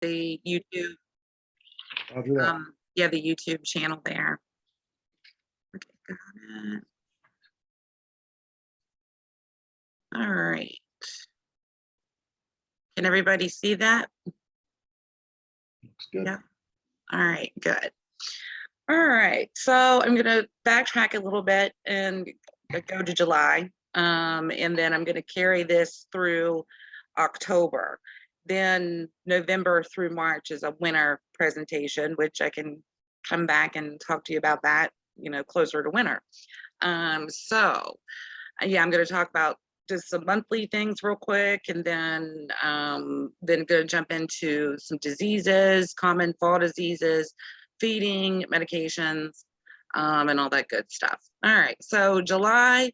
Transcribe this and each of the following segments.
the YouTube, I'll do that. yeah, the YouTube channel there. Okay, got it. All right. Can everybody see that? Looks good. Yeah. All right, good. All right, so I'm gonna backtrack a little bit and go to July. And then I'm gonna carry this through October. Then November through March is a winter presentation, which I can come back and talk to you about that, closer to winter. So yeah, I'm gonna talk about just some monthly things real quick, and then gonna jump into some diseases, common fall diseases, feeding, medications, and all that good stuff. All right, so July,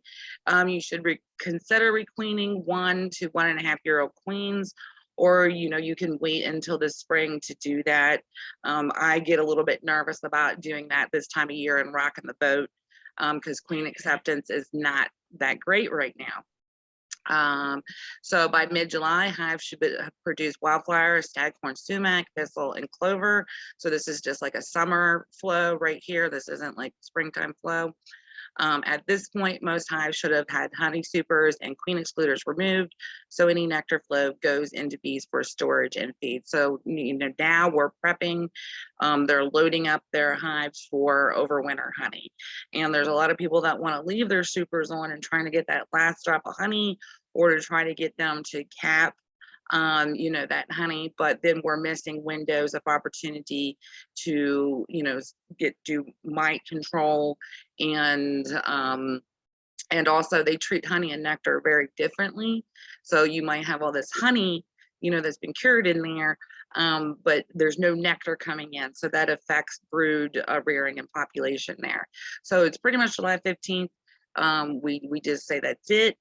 you should consider requeening 1 to 1.5-year-old queens, or you can wait until the spring to do that. I get a little bit nervous about doing that this time of year and rocking the boat, because queen acceptance is not that great right now. So by mid-July, hives should produce wildflower, staghorn sumac, thistle, and clover. So this is just like a summer flow right here. This isn't like springtime flow. At this point, most hives should have had honey supers and queen excluders removed, so any nectar flow goes into bees for storage and feed. So now we're prepping. They're loading up their hives for overwinter honey, and there's a lot of people that want to leave their supers on and trying to get that last drop of honey, or to try to get them to cap that honey, but then we're missing windows of opportunity to, do mite control, and also they treat honey and nectar very differently. So you might have all this honey, that's been cured in there, but there's no nectar coming in. So that affects brood rearing and population there. So it's pretty much July 15th. We just say that's it,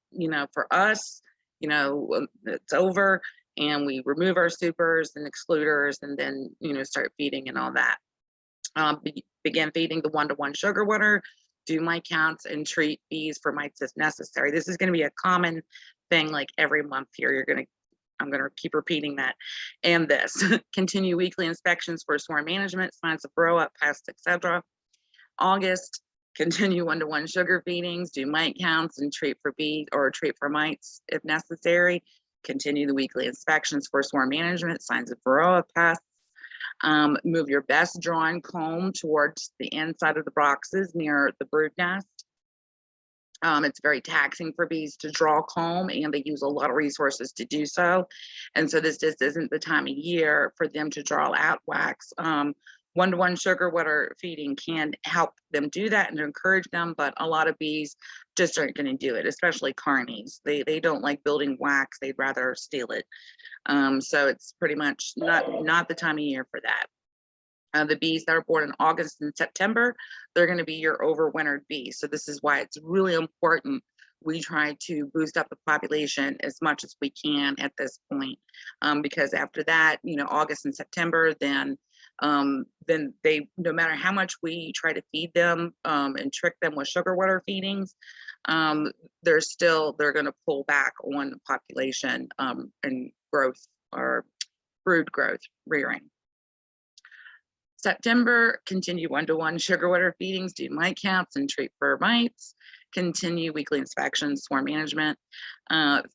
for us, it's over, and we remove our supers and excluders, and then start feeding and all that. Begin feeding the 1-to-1 sugar water, do mite counts, and treat bees for mites as necessary. This is going to be a common thing like every month here. I'm going to keep repeating that. And this continue weekly inspections for swarm management, signs of varroa, pests, etc. August, continue 1-to-1 sugar feedings, do mite counts, and treat for bees or treat for mites if necessary. Continue the weekly inspections for swarm management, signs of varroa, pests. Move your best drawn comb towards the inside of the boxes near the brood nest. It's very taxing for bees to draw comb, and they use a lot of resources to do so. And so this just isn't the time of year for them to draw out wax. 1-to-1 sugar water feeding can help them do that and encourage them, but a lot of bees just aren't going to do it, especially carnies. They don't like building wax. They'd rather steal it. So it's pretty much not the time of year for that. The bees that are born in August and September, they're going to be your overwintered bees. So this is why it's really important we try to boost up the population as much as we can at this point, because after that, August and September, then they, no matter how much we try to feed them and trick them with sugar water feedings, they're going to pull back on the population and growth, or brood growth, rearing. September, continue 1-to-1 sugar water feedings, do mite counts, and treat for mites. Continue weekly inspections, swarm management.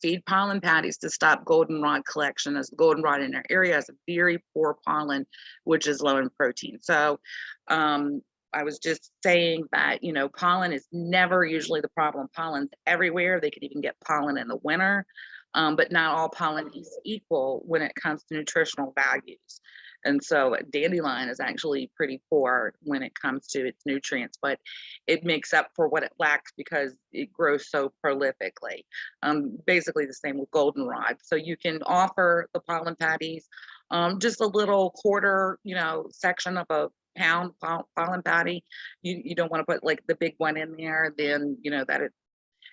Feed pollen patties to stop goldenrod collection, as goldenrod in our area has a very poor pollen, which is low in protein. So I was just saying that, pollen is never usually the problem. Pollen's everywhere. They could even get pollen in the winter, but not all pollen is equal when it comes to nutritional values. And so dandelion is actually pretty poor when it comes to its nutrients, but it makes up for what it lacks because it grows so prolifically. Basically the same with goldenrod. So you can offer the pollen patties, just a little quarter, section of a pound pollen patty. You don't want to put like the big one in there, then that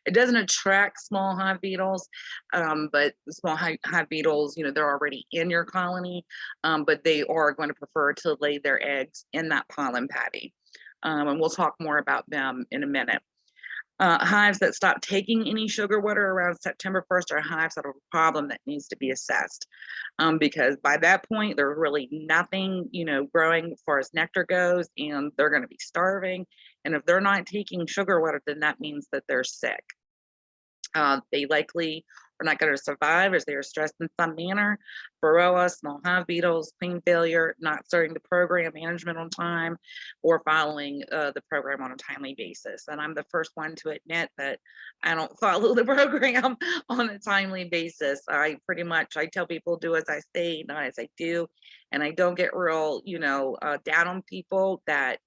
it doesn't attract small hive beetles, but the small hive beetles, they're already in your colony, but they are going to prefer to lay their eggs in that pollen patty. And we'll talk more about them in a minute. Hives that stop taking any sugar water around September 1st are hives that have a problem that needs to be assessed. Because by that point, there's really nothing, growing as far as nectar goes, and they're going to be starving. And if they're not taking sugar water, then that means that they're sick. They likely are not going to survive as they are stressed in some manner. Varroa, small hive beetles, queen failure, not starting the program management on time, or following the program on a timely basis. And I'm the first one to admit that I don't follow the program on a timely basis. I tell people do as I say, not as I do. And I don't get real, down on people that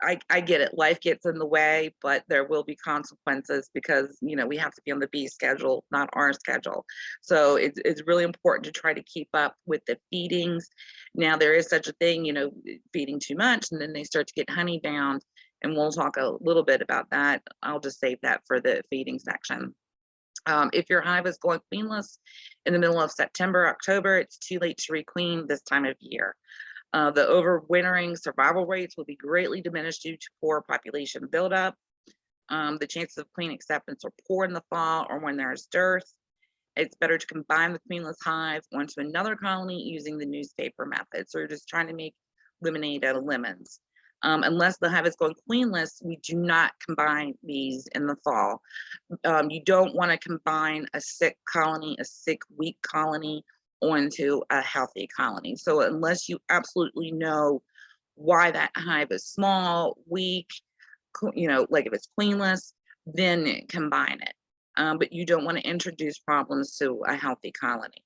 I get it. Life gets in the way, but there will be consequences because, we have to be on the bee schedule, not our schedule. So it's really important to try to keep up with the feedings. Now, there is such a thing, feeding too much, and then they start to get honey bound. And we'll talk a little bit about that. I'll just save that for the feeding section. If your hive is going queenless in the middle of September, October, it's too late to requeen this time of year. The overwintering survival rates will be greatly diminished due to poor population buildup. The chances of queen acceptance are poor in the fall or when there's dearth. It's better to combine the queenless hive onto another colony using the newspaper method. So you're just trying to make lemonade out of lemons. Unless the hive is going queenless, we do not combine bees in the fall. You don't want to combine a sick colony, a sick, weak colony onto a healthy colony. So unless you absolutely know why that hive is small, weak, like if it's queenless, then combine it. But you don't want to introduce problems to a healthy colony.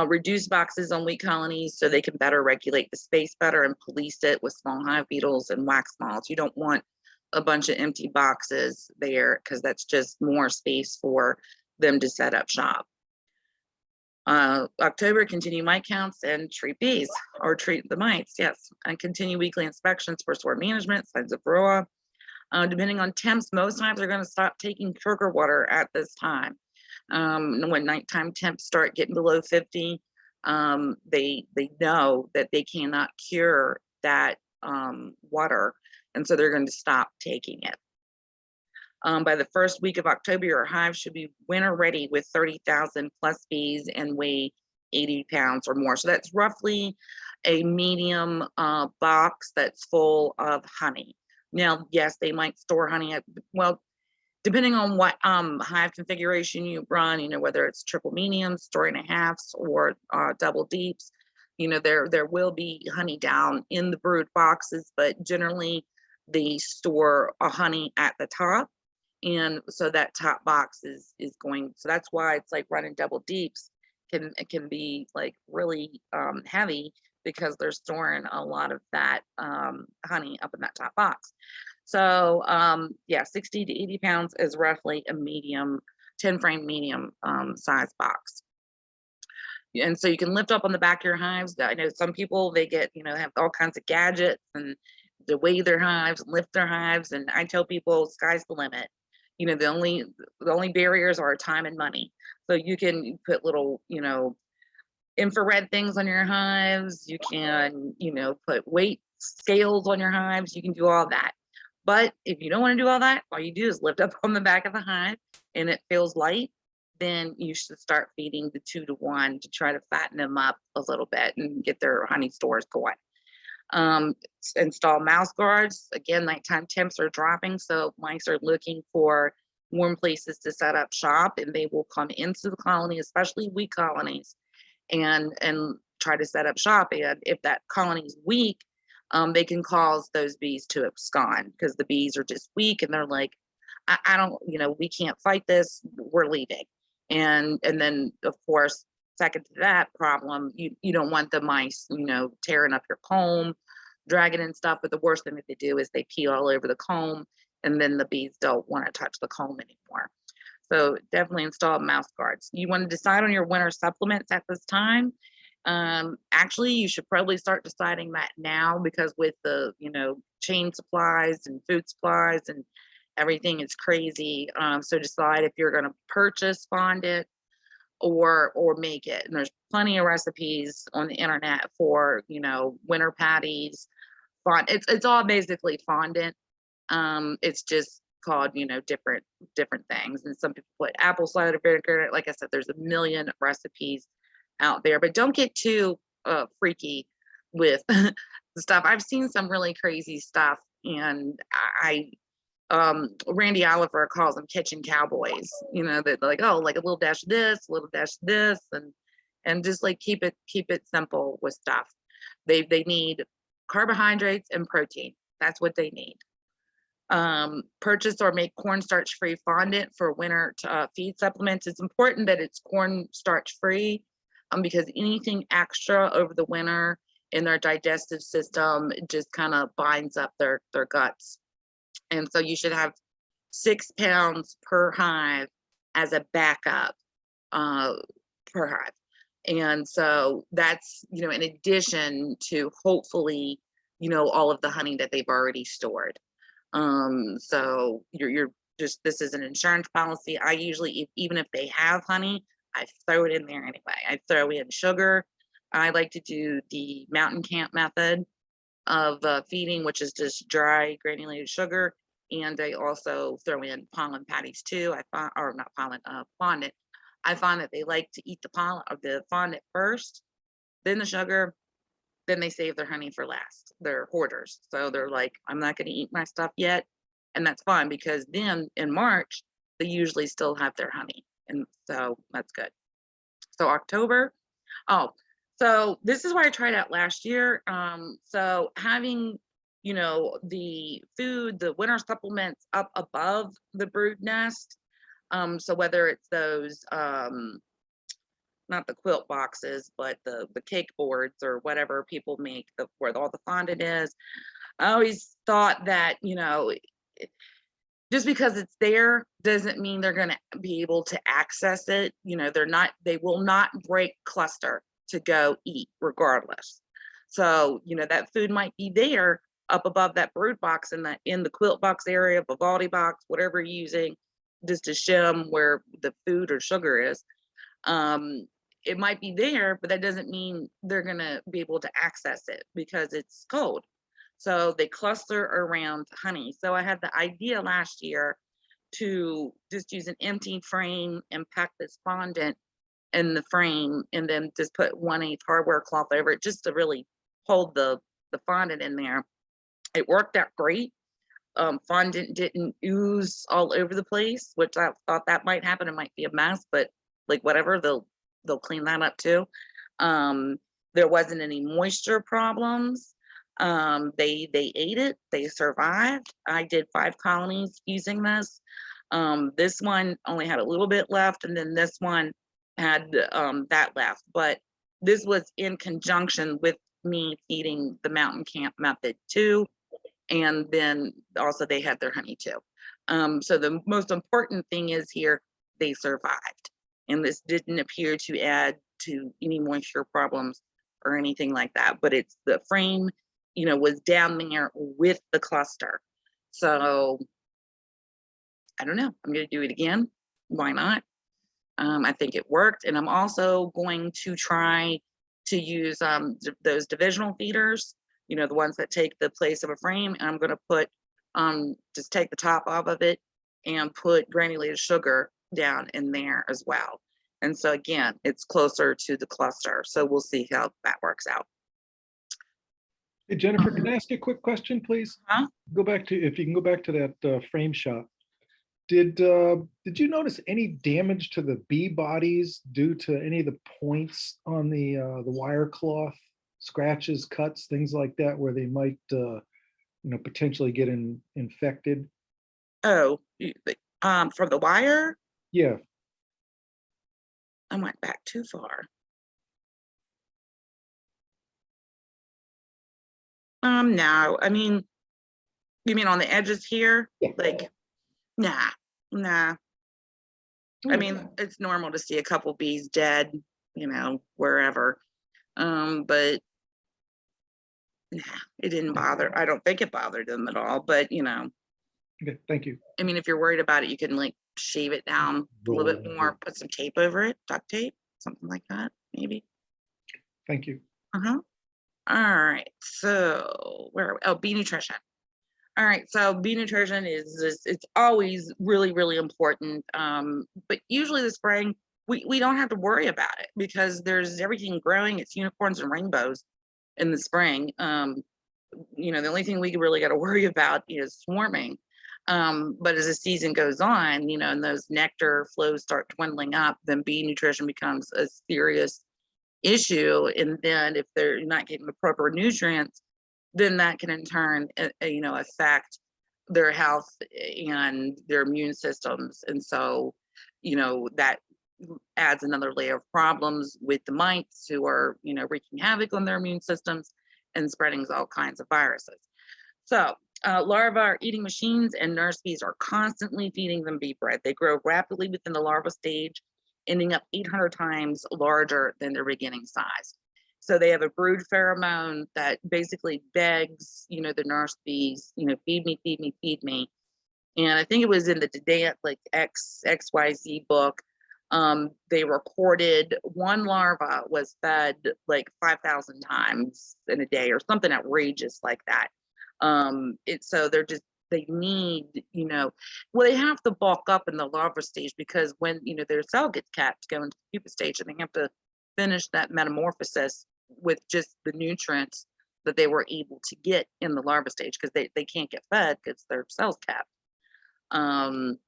Reduce boxes on weak colonies so they can better regulate the space better and police it with small hive beetles and wax moths. You don't want a bunch of empty boxes there because that's just more space for them to set up shop. October, continue mite counts and treat bees, or treat the mites, yes, and continue weekly inspections for swarm management, signs of varroa. Depending on temps, most hives are going to stop taking sugar water at this time. When nighttime temps start getting below 50, they know that they cannot cure that water, and so they're going to stop taking it. By the first week of October, your hive should be winter ready with 30,000 plus bees and weigh 80 pounds or more. So that's roughly a medium box that's full of honey. Now, yes, they might store honey at, well, depending on what hive configuration you run, whether it's triple mediums, story and a halves, or double deeps, there will be honey down in the brood boxes, but generally they store a honey at the top. And so that top box is going, so that's why it's like running double deeps it can be like really heavy because they're storing a lot of that honey up in that top box. So yeah, 60 to 80 pounds is roughly a medium, 10 frame medium size box. And so you can lift up on the back of your hives. I know some people, they get, have all kinds of gadgets and to weigh their hives, lift their hives. And I tell people, sky's the limit. The only barriers are time and money. So you can put little, infrared things on your hives. You can, put weight scales on your hives. You can do all that. But if you don't want to do all that, all you do is lift up on the back of the hive and it feels light, then you should start feeding the 2-to-1 to try to fatten them up a little bit and get their honey stores going. Install mouse guards. Again, nighttime temps are dropping, so mice are looking for warm places to set up shop, and they will come into the colony, especially weak colonies, and try to set up shop. And if that colony is weak, they can cause those bees to abscond because the bees are just weak and they're like, I don't, we can't fight this, we're leaving. And then of course, second to that problem, you don't want the mice, tearing up your comb, dragging and stuff. But the worst thing that they do is they pee all over the comb, and then the bees don't want to touch the comb anymore. So definitely install mouse guards. You want to decide on your winter supplements at this time. Actually, you should probably start deciding that now, because with the, chain supplies and food supplies and everything is crazy. So decide if you're going to purchase fondant or make it. And there's plenty of recipes on the internet for, winter patties. It's all basically fondant. It's just called, different things. And some people put apple cider vinegar in it. Like I said, there's a million recipes out there, but don't get too freaky with the stuff. I've seen some really crazy stuff, and Randy Oliver calls them kitchen cowboys. They're like, oh, like a little dash of this, a little dash of this, and just like keep it simple with stuff. They need carbohydrates and protein. That's what they need. Purchase or make cornstarch free fondant for winter feed supplements. It's important that it's cornstarch free, because anything extra over the winter in their digestive system just kind of binds up their guts. And so you should have 6 pounds per hive as a backup per hive. And so that's, in addition to hopefully, all of the honey that they've already stored. So you're just, this is an insurance policy. I usually, even if they have honey, I throw it in there anyway. I throw in sugar. I like to do the mountain camp method of feeding, which is just dry granulated sugar. And I also throw in pollen patties too. Or not pollen, fondant. I find that they like to eat the fondant first, then the sugar, then they save their honey for last. They're hoarders. So they're like, I'm not going to eat my stuff yet. And that's fine, because then in March, they usually still have their honey. And so that's good. So October. Oh, so this is what I tried out last year. So having, the food, the winter supplements up above the brood nest. So whether it's those, not the quilt boxes, but the cake boards or whatever people make, where all the fondant is. I always thought that, just because it's there doesn't mean they're going to be able to access it. They will not break cluster to go eat regardless. So, that food might be there up above that brood box in the quilt box area, Vivaldi box, whatever you're using, just to shim where the food or sugar is. It might be there, but that doesn't mean they're going to be able to access it because it's cold. So they cluster around honey. So I had the idea last year to just use an empty frame and pack this fondant in the frame, and then just put 1/8 hardware cloth over it just to really hold the fondant in there. It worked out great. Fondant didn't ooze all over the place, which I thought that might happen. It might be a mess, but like whatever, they'll clean that up too. There wasn't any moisture problems. They ate it, they survived. I did 5 colonies using this. This one only had a little bit left, and then this one had that left. But this was in conjunction with me feeding the mountain camp method too. And then also they had their honey too. So the most important thing is here, they survived. And this didn't appear to add to any moisture problems or anything like that. But it's the frame, was down there with the cluster. So I don't know. I'm going to do it again. Why not? I think it worked. And I'm also going to try to use those divisional feeders, the ones that take the place of a frame. And I'm going to put, just take the top off of it and put granulated sugar down in there as well. And so again, it's closer to the cluster. So we'll see how that works out. Hey, Jennifer, can I ask you a quick question, please? Huh? If you can go back to that frame shot. Did you notice any damage to the bee bodies due to any of the points on the wire cloth, scratches, cuts, things like that, where they might potentially get infected? Oh, for the wire? Yeah. I went back too far. No, I mean, you mean on the edges here? Yeah. Like, nah. I mean, it's normal to see a couple bees dead, wherever. But nah, it didn't bother. I don't think it bothered them at all, but Okay, thank you. I mean, if you're worried about it, you can like shave it down a little bit more, put some tape over it, duct tape, something like that, maybe. Thank you. All right. So where are we? Oh, bee nutrition. All right, so bee nutrition it's always really, really important. But usually the spraying, we don't have to worry about it because there's everything growing. It's unicorns and rainbows in the spring. The only thing we really got to worry about is swarming. But as the season goes on, and those nectar flows start dwindling up, then bee nutrition becomes a serious issue. And then if they're not getting the proper nutrients, then that can in turn, affect their health and their immune systems. And so, that adds another layer of problems with the mites who are, wreaking havoc on their immune systems and spreading all kinds of viruses. So, larvae are eating machines, and nurse bees are constantly feeding them bee bread. They grow rapidly within the larva stage, ending up 800 times larger than their beginning size. So they have a brood pheromone that basically begs, the nurse bees, feed me, feed me, feed me. And I think it was in the Didant, like XYZ book. They recorded one larva was fed like 5,000 times in a day or something outrageous like that. So they need, well, they have to bulk up in the larva stage because when, their cell gets capped, go into the pupa stage, and they have to finish that metamorphosis with just the nutrients that they were able to get in the larva stage because they can't get fed because their cells capped. Um,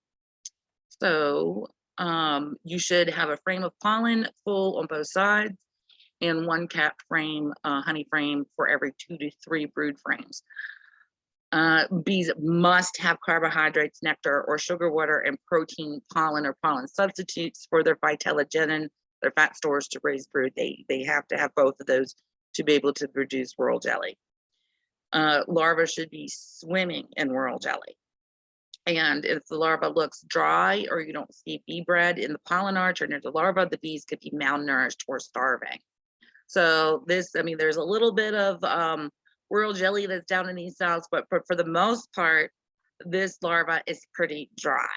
you should have a frame of pollen full on both sides and one capped frame, honey frame for every 2 to 3 brood frames. Bees must have carbohydrates, nectar, or sugar water, and protein, pollen, or pollen substitutes for their vitellogenin, their fat stores to raise brood. They have to have both of those to be able to produce royal jelly. Larvae should be swimming in royal jelly. And if the larva looks dry or you don't see bee bread in the pollen arch or near the larva, the bees could be malnourished or starving. So there's a little bit of royal jelly that's down in these cells, but for the most part, this larva is pretty dry.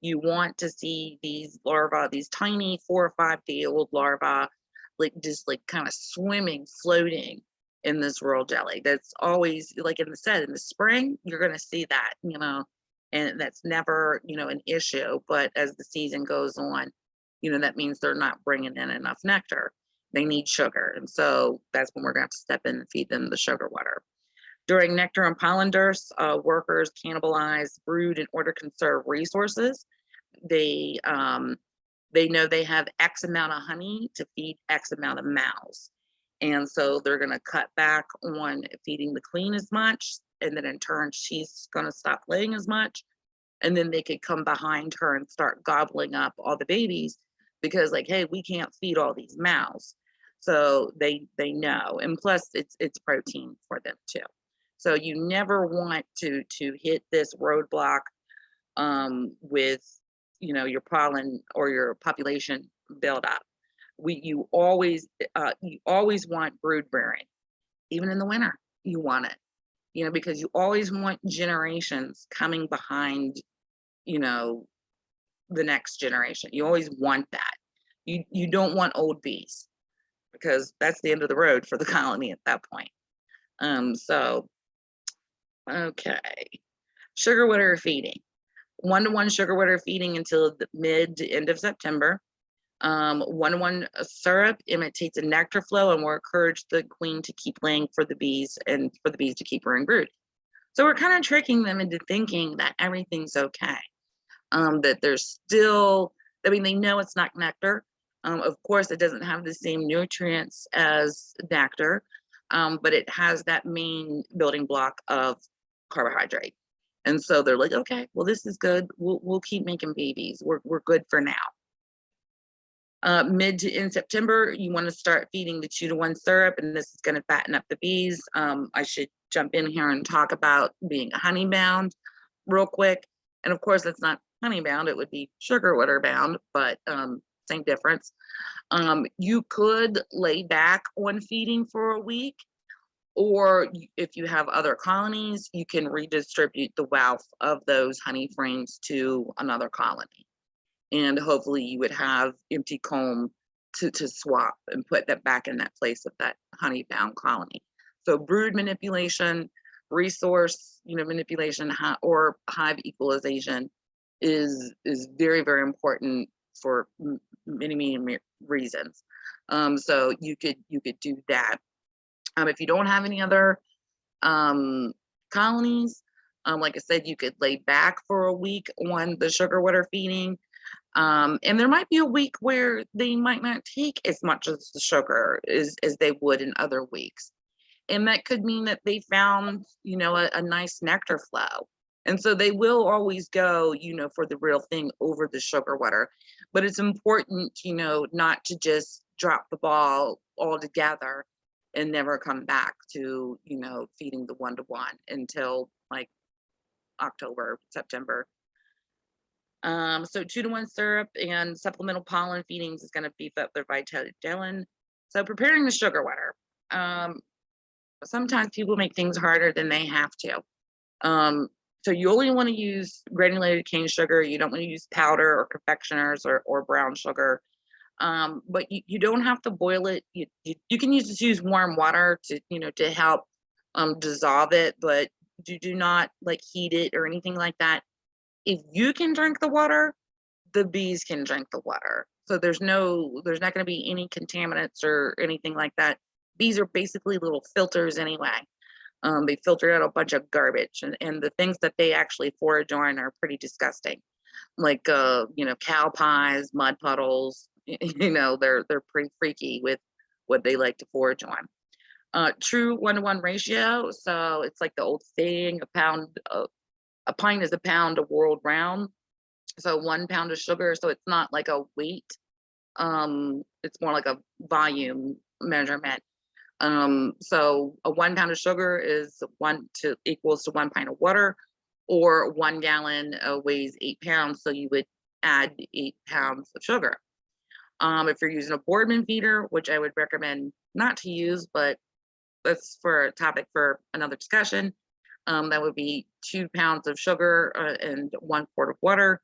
You want to see these larvae, these tiny 4 or 5 day old larvae, just kind of swimming, floating in this royal jelly. That's always like in the spring, you're going to see that, and that's never, an issue. But as the season goes on, that means they're not bringing in enough nectar. They need sugar. And so that's when we're going to have to step in and feed them the sugar water. During nectar and pollen dearths, workers cannibalize brood in order to conserve resources. They know they have X amount of honey to feed X amount of mouths. And so they're going to cut back on feeding the queen as much. And then in turn, she's going to stop laying as much. And then they could come behind her and start gobbling up all the babies because hey, we can't feed all these mouths. So they know. And plus it's protein for them too. So you never want to hit this roadblock with, your pollen or your population buildup. You always want brood bearing, even in the winter. You want it, because you always want generations coming behind, the next generation. You always want that. You don't want old bees because that's the end of the road for the colony at that point. Okay, sugar water feeding. 1-to-1 sugar water feeding until the mid to end of September. 1-to-1 syrup imitates a nectar flow and will encourage the queen to keep laying for the bees and for the bees to keep her in brood. So we're kind of tricking them into thinking that everything's okay. That there's still, they know it's not nectar. Of course, it doesn't have the same nutrients as nectar, but it has that main building block of carbohydrate. And so they're like, okay, well, this is good. We'll keep making babies. We're good for now. Mid to in September, you want to start feeding the 2-to-1 syrup, and this is going to fatten up the bees. I should jump in here and talk about being honey bound real quick. And of course, it's not honey bound, it would be sugar water bound, but same difference. You could lay back on feeding for a week, or if you have other colonies, you can redistribute the wealth of those honey frames to another colony. And hopefully you would have empty comb to swap and put that back in that place of that honey bound colony. So brood manipulation, resource, manipulation or hive equalization is very, very important for many, many reasons. So you could do that. If you don't have any other colonies, like I said, you could lay back for a week on the sugar water feeding. And there might be a week where they might not take as much as the sugar as they would in other weeks. And that could mean that they found, a nice nectar flow. And so they will always go, for the real thing over the sugar water. But it's important, not to just drop the ball altogether and never come back to, feeding the 1-to-1 until like October, September. So 2-to-1 syrup and supplemental pollen feedings is going to beef up their vitality. So preparing the sugar water. Sometimes people make things harder than they have to. So you only want to use granulated cane sugar. You don't want to use powder or confectioners or brown sugar. But you don't have to boil it. You can just use warm water to help dissolve it, but you do not like heat it or anything like that. If you can drink the water, the bees can drink the water. So there's not going to be any contaminants or anything like that. Bees are basically little filters anyway. They filter out a bunch of garbage, and the things that they actually forage on are pretty disgusting, like cow pies, mud puddles. They're pretty freaky with what they like to forage on. True 1-to-1 ratio. So it's like the old saying, a pint is a pound a world round. So 1 pound of sugar. So it's not like a weight. It's more like a volume measurement. So a 1 pound of sugar equals to 1 pint of water, or 1 gallon weighs 8 pounds. So you would add 8 pounds of sugar. If you're using a Boardman feeder, which I would recommend not to use, but that's for a topic for another discussion. That would be 2 pounds of sugar and 1 quart of water.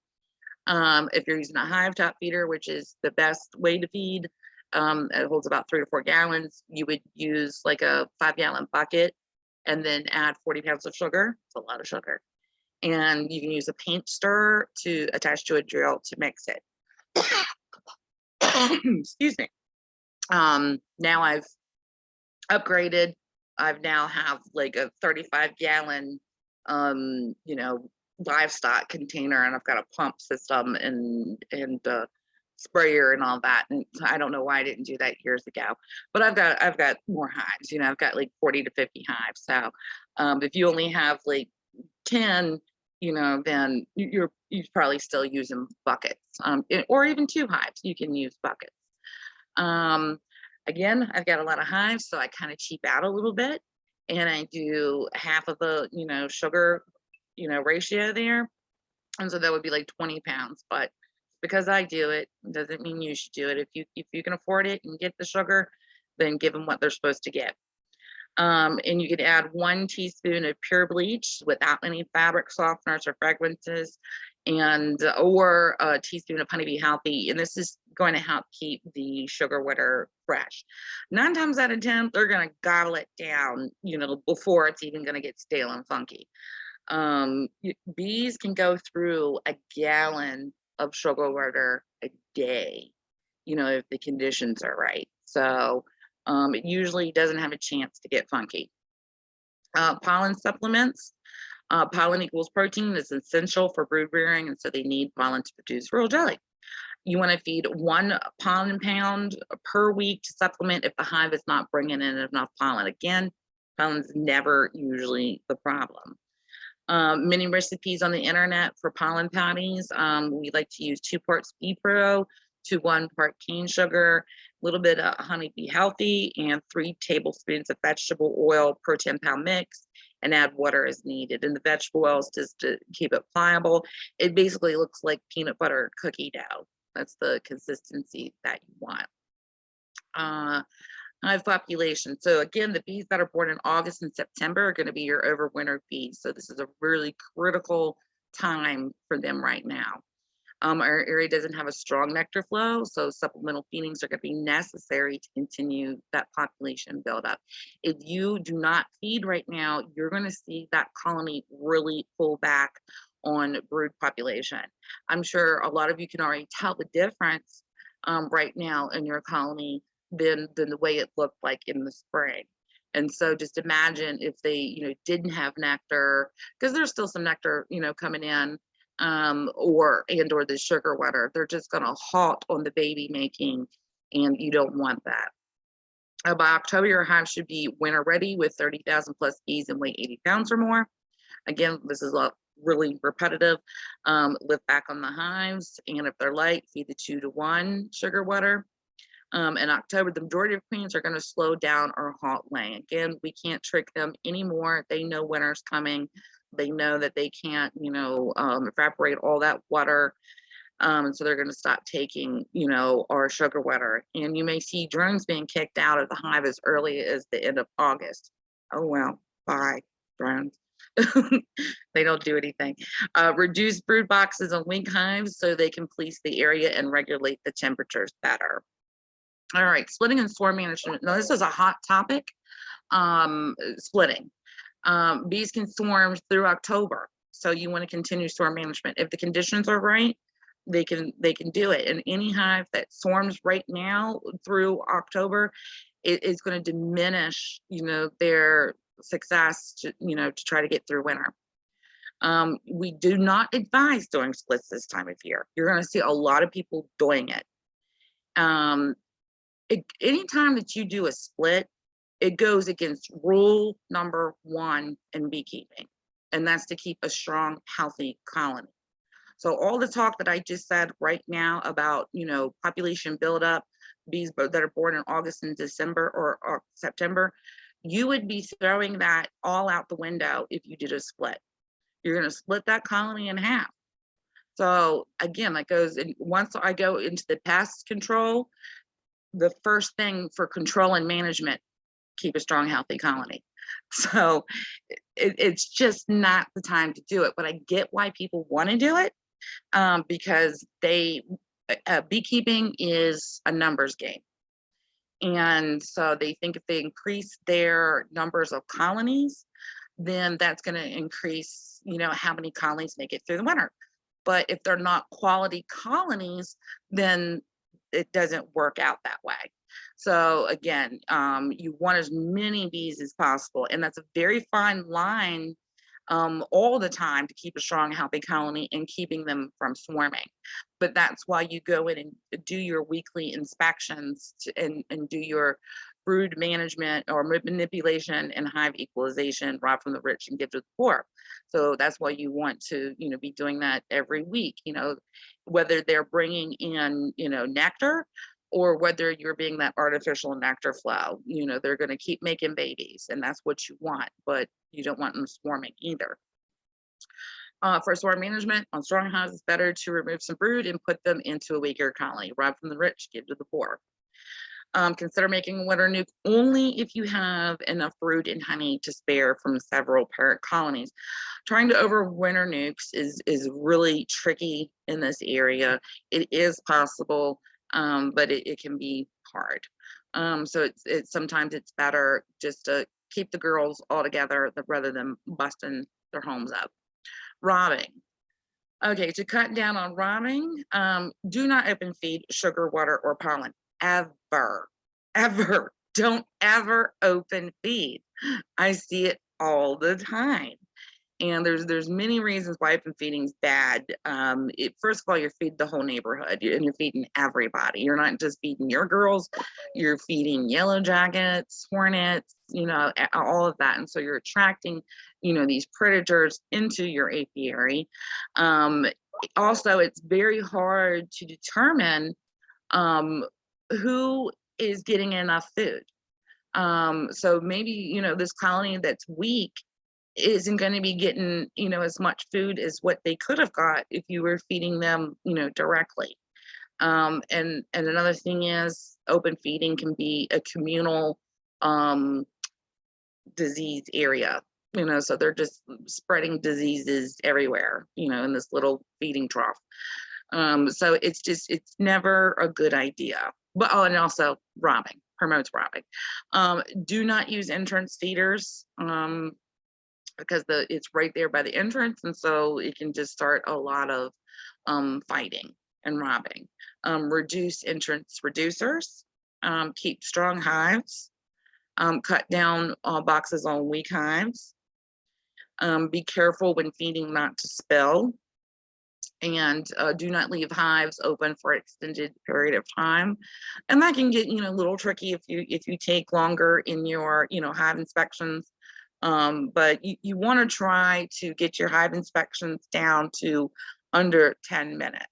If you're using a hive top feeder, which is the best way to feed, it holds about 3 to 4 gallons. You would use like a 5-gallon bucket and then add 40 pounds of sugar. It's a lot of sugar. And you can use a paint stirrer to attach to a drill to mix it. Excuse me. Now I've upgraded. I've now have like a 35-gallon, livestock container, and I've got a pump system and sprayer and all that. And I don't know why I didn't do that years ago, but I've got more hives. I've got like 40 to 50 hives. So if you only have like 10, then you're probably still using buckets, or even 2 hives. You can use buckets. Again, I've got a lot of hives, so I kind of cheap out a little bit, and I do half of the sugar ratio there, and so that would be like 20 pounds. But because I do it doesn't mean you should do it. If you can afford it and get the sugar, then give them what they're supposed to get. And you could add 1 teaspoon of pure bleach without any fabric softeners or fragrances, or a teaspoon of Honeybee Healthy. And this is going to help keep the sugar water fresh. 9 times out of 10, they're going to gobble it down, before it's even going to get stale and funky. Bees can go through a gallon of sugar water a day, if the conditions are right. So it usually doesn't have a chance to get funky. Pollen supplements. Pollen equals protein. Is essential for brood rearing, and so they need pollen to produce royal jelly. You want to feed 1 pollen pound per week to supplement if the hive is not bringing in enough pollen. Again, pollen's never usually the problem. Many recipes on the internet for pollen patties. We like to use 2 parts Bee Pro to 1 part cane sugar, a little bit of Honeybee Healthy, and 3 tablespoons of vegetable oil per 10-pound mix, and add water as needed. And the vegetable oil is just to keep it pliable. It basically looks like peanut butter cookie dough. That's the consistency that you want. Hive population. So again, the bees that are born in August and September are going to be your overwintered bees. So this is a really critical time for them right now. Our area doesn't have a strong nectar flow, so supplemental feedings are going to be necessary to continue that population buildup. If you do not feed right now, you're going to see that colony really pull back on brood population. I'm sure a lot of you can already tell the difference right now in your colony than the way it looked like in the spring. And so just imagine if they, didn't have nectar, because there's still some nectar, coming in, or the sugar water. They're just going to halt on the baby making, and you don't want that. By October, your hive should be winter ready with 30,000 plus bees and weigh 80 pounds or more. Again, this is a really repetitive. Lift back on the hives, and if they're light, feed the 2-to-1 sugar water. In October, the majority of queens are going to slow down or halt laying. Again, we can't trick them anymore. They know winter's coming. They know that they can't, evaporate all that water. And so they're going to stop taking, our sugar water. And you may see drones being kicked out of the hive as early as the end of August. Oh, well, bye, drones. They don't do anything. Reduce brood boxes on wing hives so they can police the area and regulate the temperatures better. All right, splitting and swarm management. Now, this is a hot topic, splitting. Bees can swarm through October, so you want to continue swarm management. If the conditions are right, they can do it. And any hive that swarms right now through October, it is going to diminish, their success to try to get through winter. We do not advise doing splits this time of year. You're going to see a lot of people doing it. Anytime that you do a split, it goes against rule number 1 in beekeeping, and that's to keep a strong, healthy colony. So all the talk that I just said right now about, population buildup, bees that are born in August and December or September, you would be throwing that all out the window if you did a split. You're going to split that colony in half. So again, that goes in. Once I go into the pest control, the first thing for control and management, keep a strong, healthy colony. So it's just not the time to do it, but I get why people want to do it, because beekeeping is a numbers game. And so they think if they increase their numbers of colonies, then that's going to increase, how many colonies make it through the winter. But if they're not quality colonies, then it doesn't work out that way. So again, you want as many bees as possible, and that's a very fine line all the time to keep a strong, healthy colony and keeping them from swarming. But that's why you go in and do your weekly inspections and do your brood management or manipulation and hive equalization, rob from the rich and give to the poor. So that's why you want to, be doing that every week, whether they're bringing in, nectar, or whether you're being that artificial nectar flow. They're going to keep making babies, and that's what you want, but you don't want them swarming either. For swarm management on strong hives, it's better to remove some brood and put them into a weaker colony. Rob from the rich, give to the poor. Consider making a winter nuke only if you have enough brood and honey to spare from several parent colonies. Trying to overwinter nukes is really tricky in this area. It is possible, but it can be hard. So it's sometimes it's better just to keep the girls all together rather than busting their homes up. Robbing. Okay, to cut down on robbing, do not open feed sugar, water, or pollen. Ever. Don't ever open feed. I see it all the time. And there's many reasons why open feeding is bad. First of all, you're feeding the whole neighborhood, and you're feeding everybody. You're not just feeding your girls, you're feeding yellow jackets, hornets, all of that. And so you're attracting, these predators into your apiary. Also, it's very hard to determine who is getting enough food. So maybe, this colony that's weak isn't going to be getting, as much food as what they could have got if you were feeding them, directly. And another thing is open feeding can be a communal disease area, so they're just spreading diseases everywhere, in this little feeding trough. So it's never a good idea. But oh, and also robbing, promotes robbing. Do not use entrance feeders, because it's right there by the entrance, and so it can just start a lot of fighting and robbing. Reduce entrance reducers. Keep strong hives. Cut down boxes on weak hives. Be careful when feeding not to spill, and do not leave hives open for an extended period of time. And that can get, a little tricky if you take longer in your, hive inspections. But you want to try to get your hive inspections down to under 10 minutes.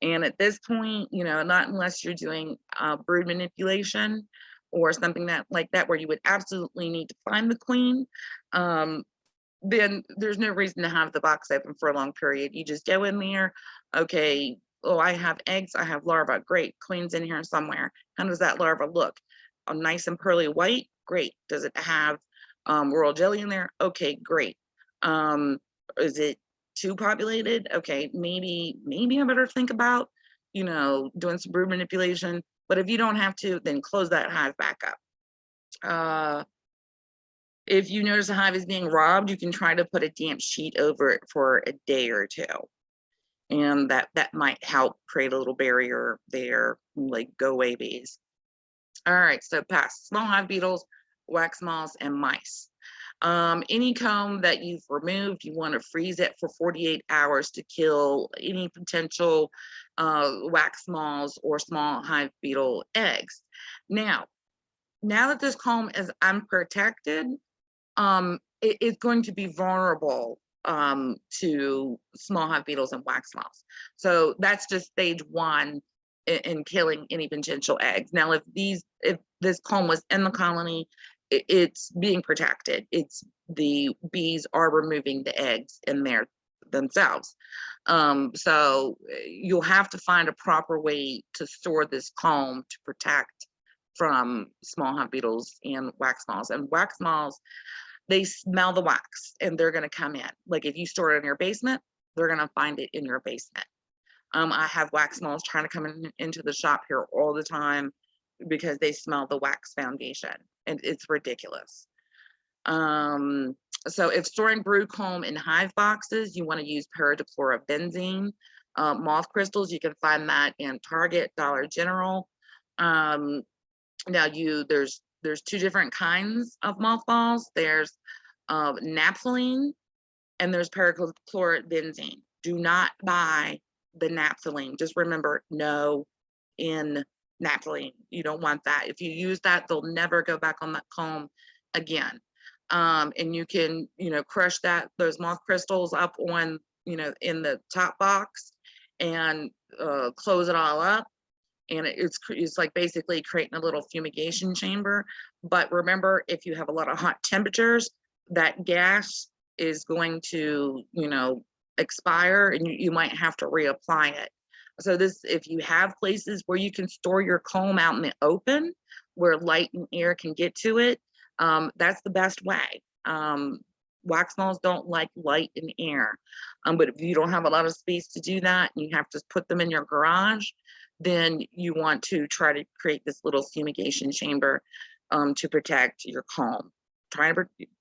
And at this point, not unless you're doing brood manipulation or something like that, where you would absolutely need to find the queen, then there's no reason to have the box open for a long period. You just go in there, okay, oh, I have eggs, I have larvae, great, queen's in here somewhere. How does that larva look? Nice and pearly white, great. Does it have royal jelly in there? Okay, great. Is it too populated? Okay, maybe I better think about, doing some brood manipulation. But if you don't have to, then close that hive back up. If you notice a hive is being robbed, you can try to put a damp sheet over it for a day or two. And that might help create a little barrier there, like go away bees. All right, so pests, small hive beetles, wax moths, and mice. Any comb that you've removed, you want to freeze it for 48 hours to kill any potential wax moths or small hive beetle eggs. Now that this comb is unprotected, it's going to be vulnerable to small hive beetles and wax moths. So that's just stage one in killing any potential eggs. Now, if this comb was in the colony, it's being protected. The bees are removing the eggs in there themselves. So you'll have to find a proper way to store this comb to protect from small hive beetles and wax moths. And wax moths, they smell the wax and they're going to come in. Like if you store it in your basement, they're going to find it in your basement. I have wax moths trying to come into the shop here all the time because they smell the wax foundation, and it's ridiculous. So if storing brood comb in hive boxes, you want to use paradichlorobenzene. Moth crystals, you can find that in Target, Dollar General. Now there's two different kinds of mothballs. There's naphthalene and there's paradichlorobenzene. Do not buy the naphthalene. Just remember, no in naphthalene. You don't want that. If you use that, they'll never go back on that comb again. And you can, crush those moth crystals up on, in the top box and close it all up. And it's like basically creating a little fumigation chamber. But remember, if you have a lot of hot temperatures, that gas is going to, expire, and you might have to reapply it. So if you have places where you can store your comb out in the open, where light and air can get to it, that's the best way. Wax moths don't like light and air. But if you don't have a lot of space to do that, and you have to put them in your garage, then you want to try to create this little fumigation chamber to protect your comb.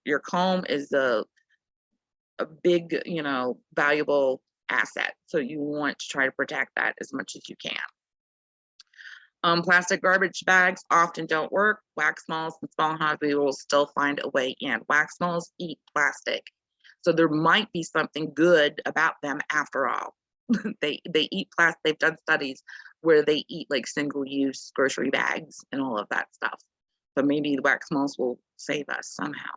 Your comb is a big, valuable asset. So you want to try to protect that as much as you can. Plastic garbage bags often don't work. Wax moths and small hive beetles still find a way in. Wax moths eat plastic. So there might be something good about them after all. They eat plastic. They've done studies where they eat like single-use grocery bags and all of that stuff. So maybe the wax moths will save us somehow.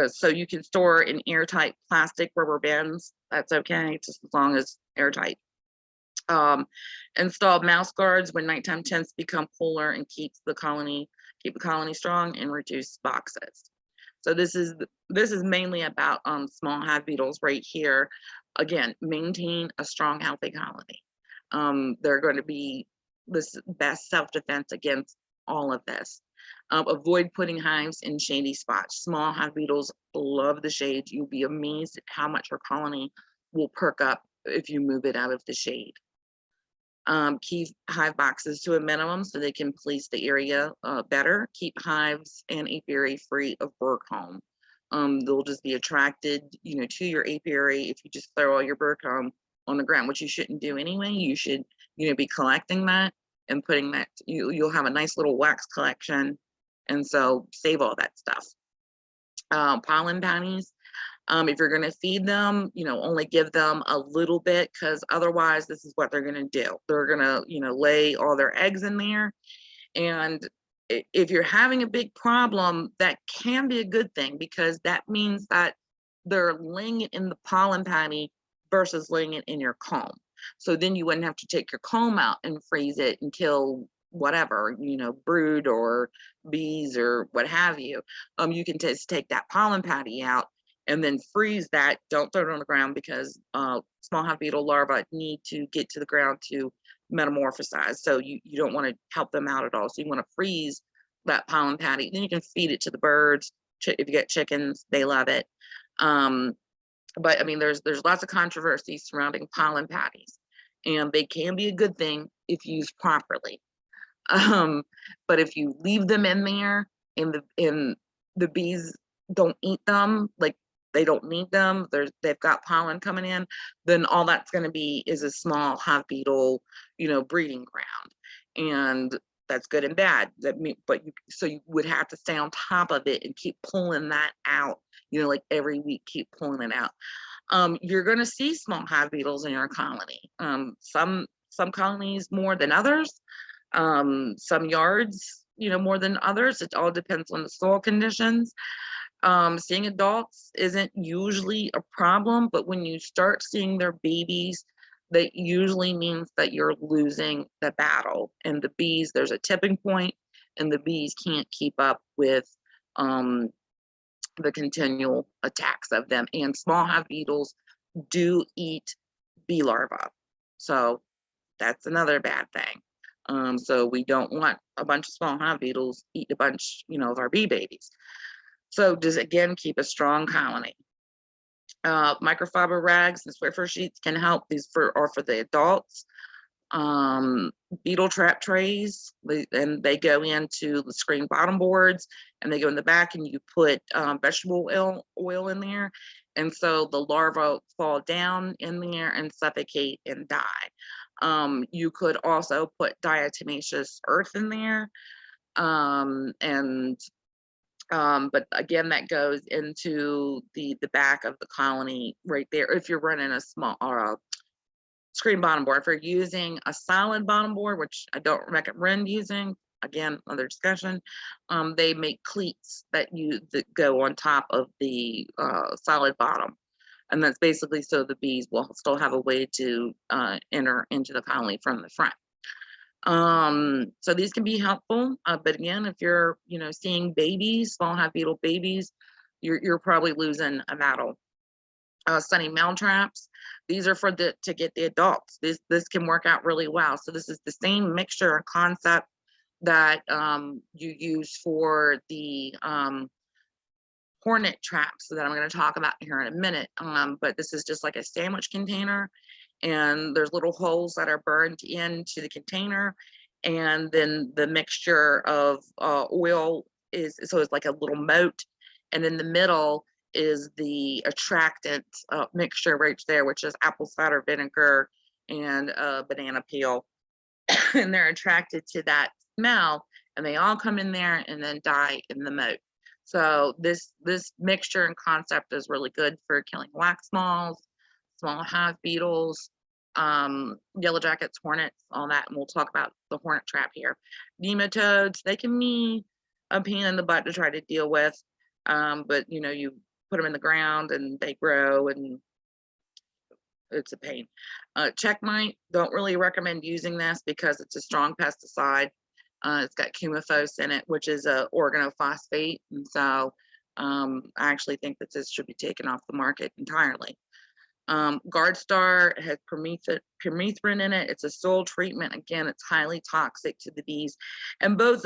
So you can store in airtight plastic rubber bins. That's okay, just as long as airtight. Install mouse guards when nighttime tends to become cooler and keep the colony strong, and reduce boxes. So this is mainly about small hive beetles right here. Again, maintain a strong, healthy colony. They're going to be this best self-defense against all of this. Avoid putting hives in shady spots. Small hive beetles love the shade. You'll be amazed at how much your colony will perk up if you move it out of the shade. Keep hive boxes to a minimum so they can police the area better. Keep hives and apiary free of bird home. They'll just be attracted, to your apiary if you just throw all your bird home on the ground, which you shouldn't do anyway. You should, be collecting that and putting that. You'll have a nice little wax collection, and so save all that stuff. Pollen panties. If you're going to feed them, only give them a little bit, because otherwise this is what they're going to do. They're going to, lay all their eggs in there. And if you're having a big problem, that can be a good thing, because that means that they're laying it in the pollen patty versus laying it in your comb. So then you wouldn't have to take your comb out and freeze it and kill whatever, brood or bees or what have you. You can just take that pollen patty out and then freeze that. Don't throw it on the ground, because small hive beetle larvae need to get to the ground to metamorphosize. So you don't want to help them out at all. So you want to freeze that pollen patty. Then you can feed it to the birds. If you get chickens, they love it. But I mean, there's lots of controversy surrounding pollen patties, and they can be a good thing if used properly. But if you leave them in there and the bees don't eat them, like they don't need them, they've got pollen coming in, then all that's going to be is a small hive beetle, breeding ground. And that's good and bad. So you would have to stay on top of it and keep pulling that out, like every week, keep pulling it out. You're going to see small hive beetles in your colony. Some colonies more than others. Some yards, more than others. It all depends on the soil conditions. Seeing adults isn't usually a problem, but when you start seeing their babies, that usually means that you're losing the battle. And the bees, there's a tipping point, and the bees can't keep up with the continual attacks of them. And small hive beetles do eat bee larvae. So that's another bad thing. So we don't want a bunch of small hive beetles eat a bunch, of our bee babies. So just again, keep a strong colony. Microfiber rags and Swiffer sheets can help. These are for the adults. Beetle trap trays, and they go into the screen bottom boards, and they go in the back, and you put vegetable oil in there, and so the larvae fall down in there and suffocate and die. You could also put diatomaceous earth in there, but again, that goes into the back of the colony right there. If you're running a small or a screen bottom board, if you're using a solid bottom board, which I don't recommend using, again, another discussion, they make cleats that go on top of the solid bottom. And that's basically so the bees will still have a way to enter into the colony from the front. So these can be helpful, but again, if you're seeing babies, small hive beetle babies, you're probably losing a battle. Sunny male traps, these are to get the adults. This can work out really well. So this is the same mixture and concept that you use for the hornet traps that I'm going to talk about here in a minute. But this is just like a sandwich container, and there's little holes that are burned into the container, and then the mixture of oil so it's like a little moat, and in the middle is the attractant mixture right there, which is apple cider vinegar and banana peel. And they're attracted to that smell, and they all come in there and then die in the moat. So this mixture and concept is really good for killing wax moths, small hive beetles, yellow jackets, hornets, all that. And we'll talk about the hornet trap here. Nematodes, they can be a pain in the butt to try to deal with, but you put them in the ground and they grow, and it's a pain. Check mite, don't really recommend using this because it's a strong pesticide. It's got cumulose in it, which is a organophosphate, and so I actually think that this should be taken off the market entirely. Guard Star has permethrin in it. It's a soil treatment. Again, it's highly toxic to the bees. And both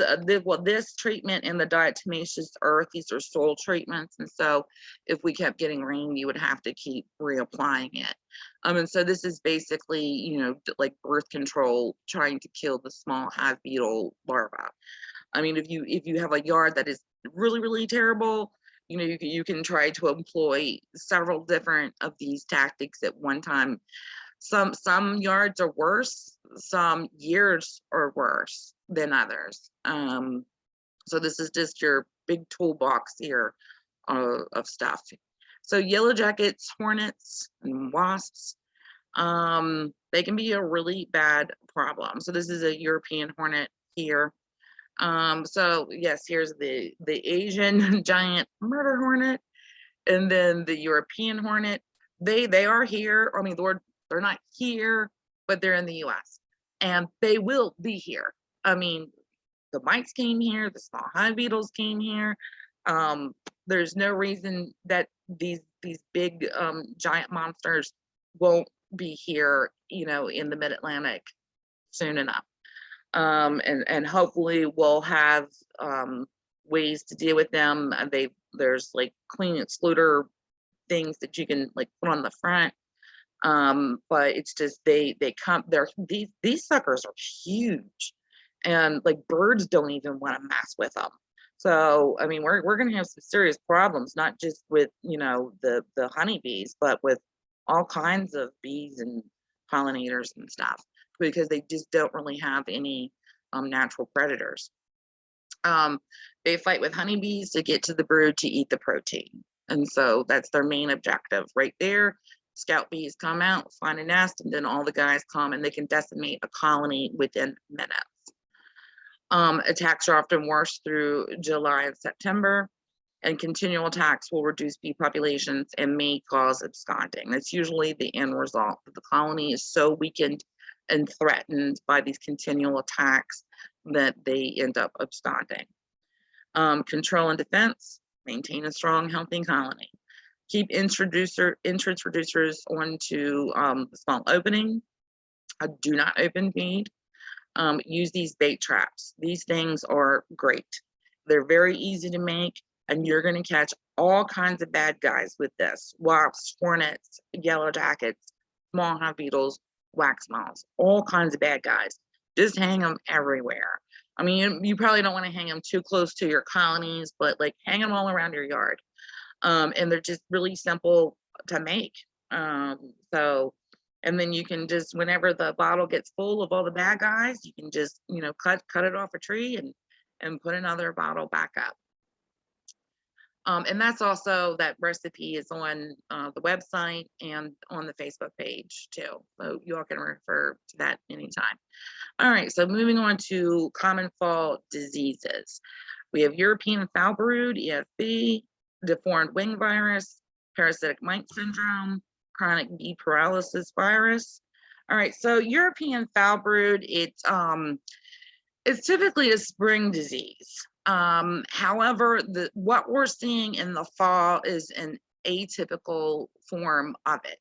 this treatment and the diatomaceous earth, these are soil treatments. And so if we kept getting rain, you would have to keep reapplying it. And so this is basically, you know, like birth control, trying to kill the small hive beetle larva. I mean, if you have a yard that is really, really terrible, you know, you can try to employ several different of these tactics at one time. Some yards are worse, some years are worse than others. So this is just your big toolbox here of stuff. So yellow jackets, hornets, and wasps, they can be a really bad problem. So this is a European hornet here. So yes, here's the Asian giant murder hornet, and then the European hornet. They are here. I mean, they're not here, but they're in the US, and they will be here. I mean, the mites came here, the small hive beetles came here. There's no reason that these big giant monsters won't be here, you know, in the mid-Atlantic soon enough. And hopefully we'll have ways to deal with them. And there's like clean excluder things that you can like put on the front. But it's just these suckers are huge, and like birds don't even want to mess with them. So I mean, we're gonna have some serious problems, not just with, you know, the honeybees, but with all kinds of bees and pollinators and stuff, because they just don't really have any natural predators. They fight with honeybees to get to the brood to eat the protein. And so that's their main objective right there. Scout bees come out, find a nest, and then all the guys come and they can decimate a colony within minutes. Attacks are often worse through July and September, and continual attacks will reduce bee populations and may cause absconding. That's usually the end result. The colony is so weakened and threatened by these continual attacks that they end up absconding. Control and defense, maintain a strong, healthy colony. Keep entrance reducers onto the small opening. Do not open feed. Use these bait traps. These things are great. They're very easy to make, and you're going to catch all kinds of bad guys with this. Wasps, hornets, yellow jackets, small hive beetles, wax moths, all kinds of bad guys. Just hang them everywhere. I mean, you probably don't want to hang them too close to your colonies, but like hang them all around your yard. And they're just really simple to make. So, and then you can just, whenever the bottle gets full of all the bad guys, you can just, you know, cut it off a tree and put another bottle back up. And that's also, that recipe is on the website and on the Facebook page too. So you all can refer to that anytime. All right, so moving on to common fall diseases. We have European foul brood, EFB, deformed wing virus, parasitic mite syndrome, chronic bee paralysis virus. All right, so European foul brood, it's typically a spring disease. However, what we're seeing in the fall is an atypical form of it,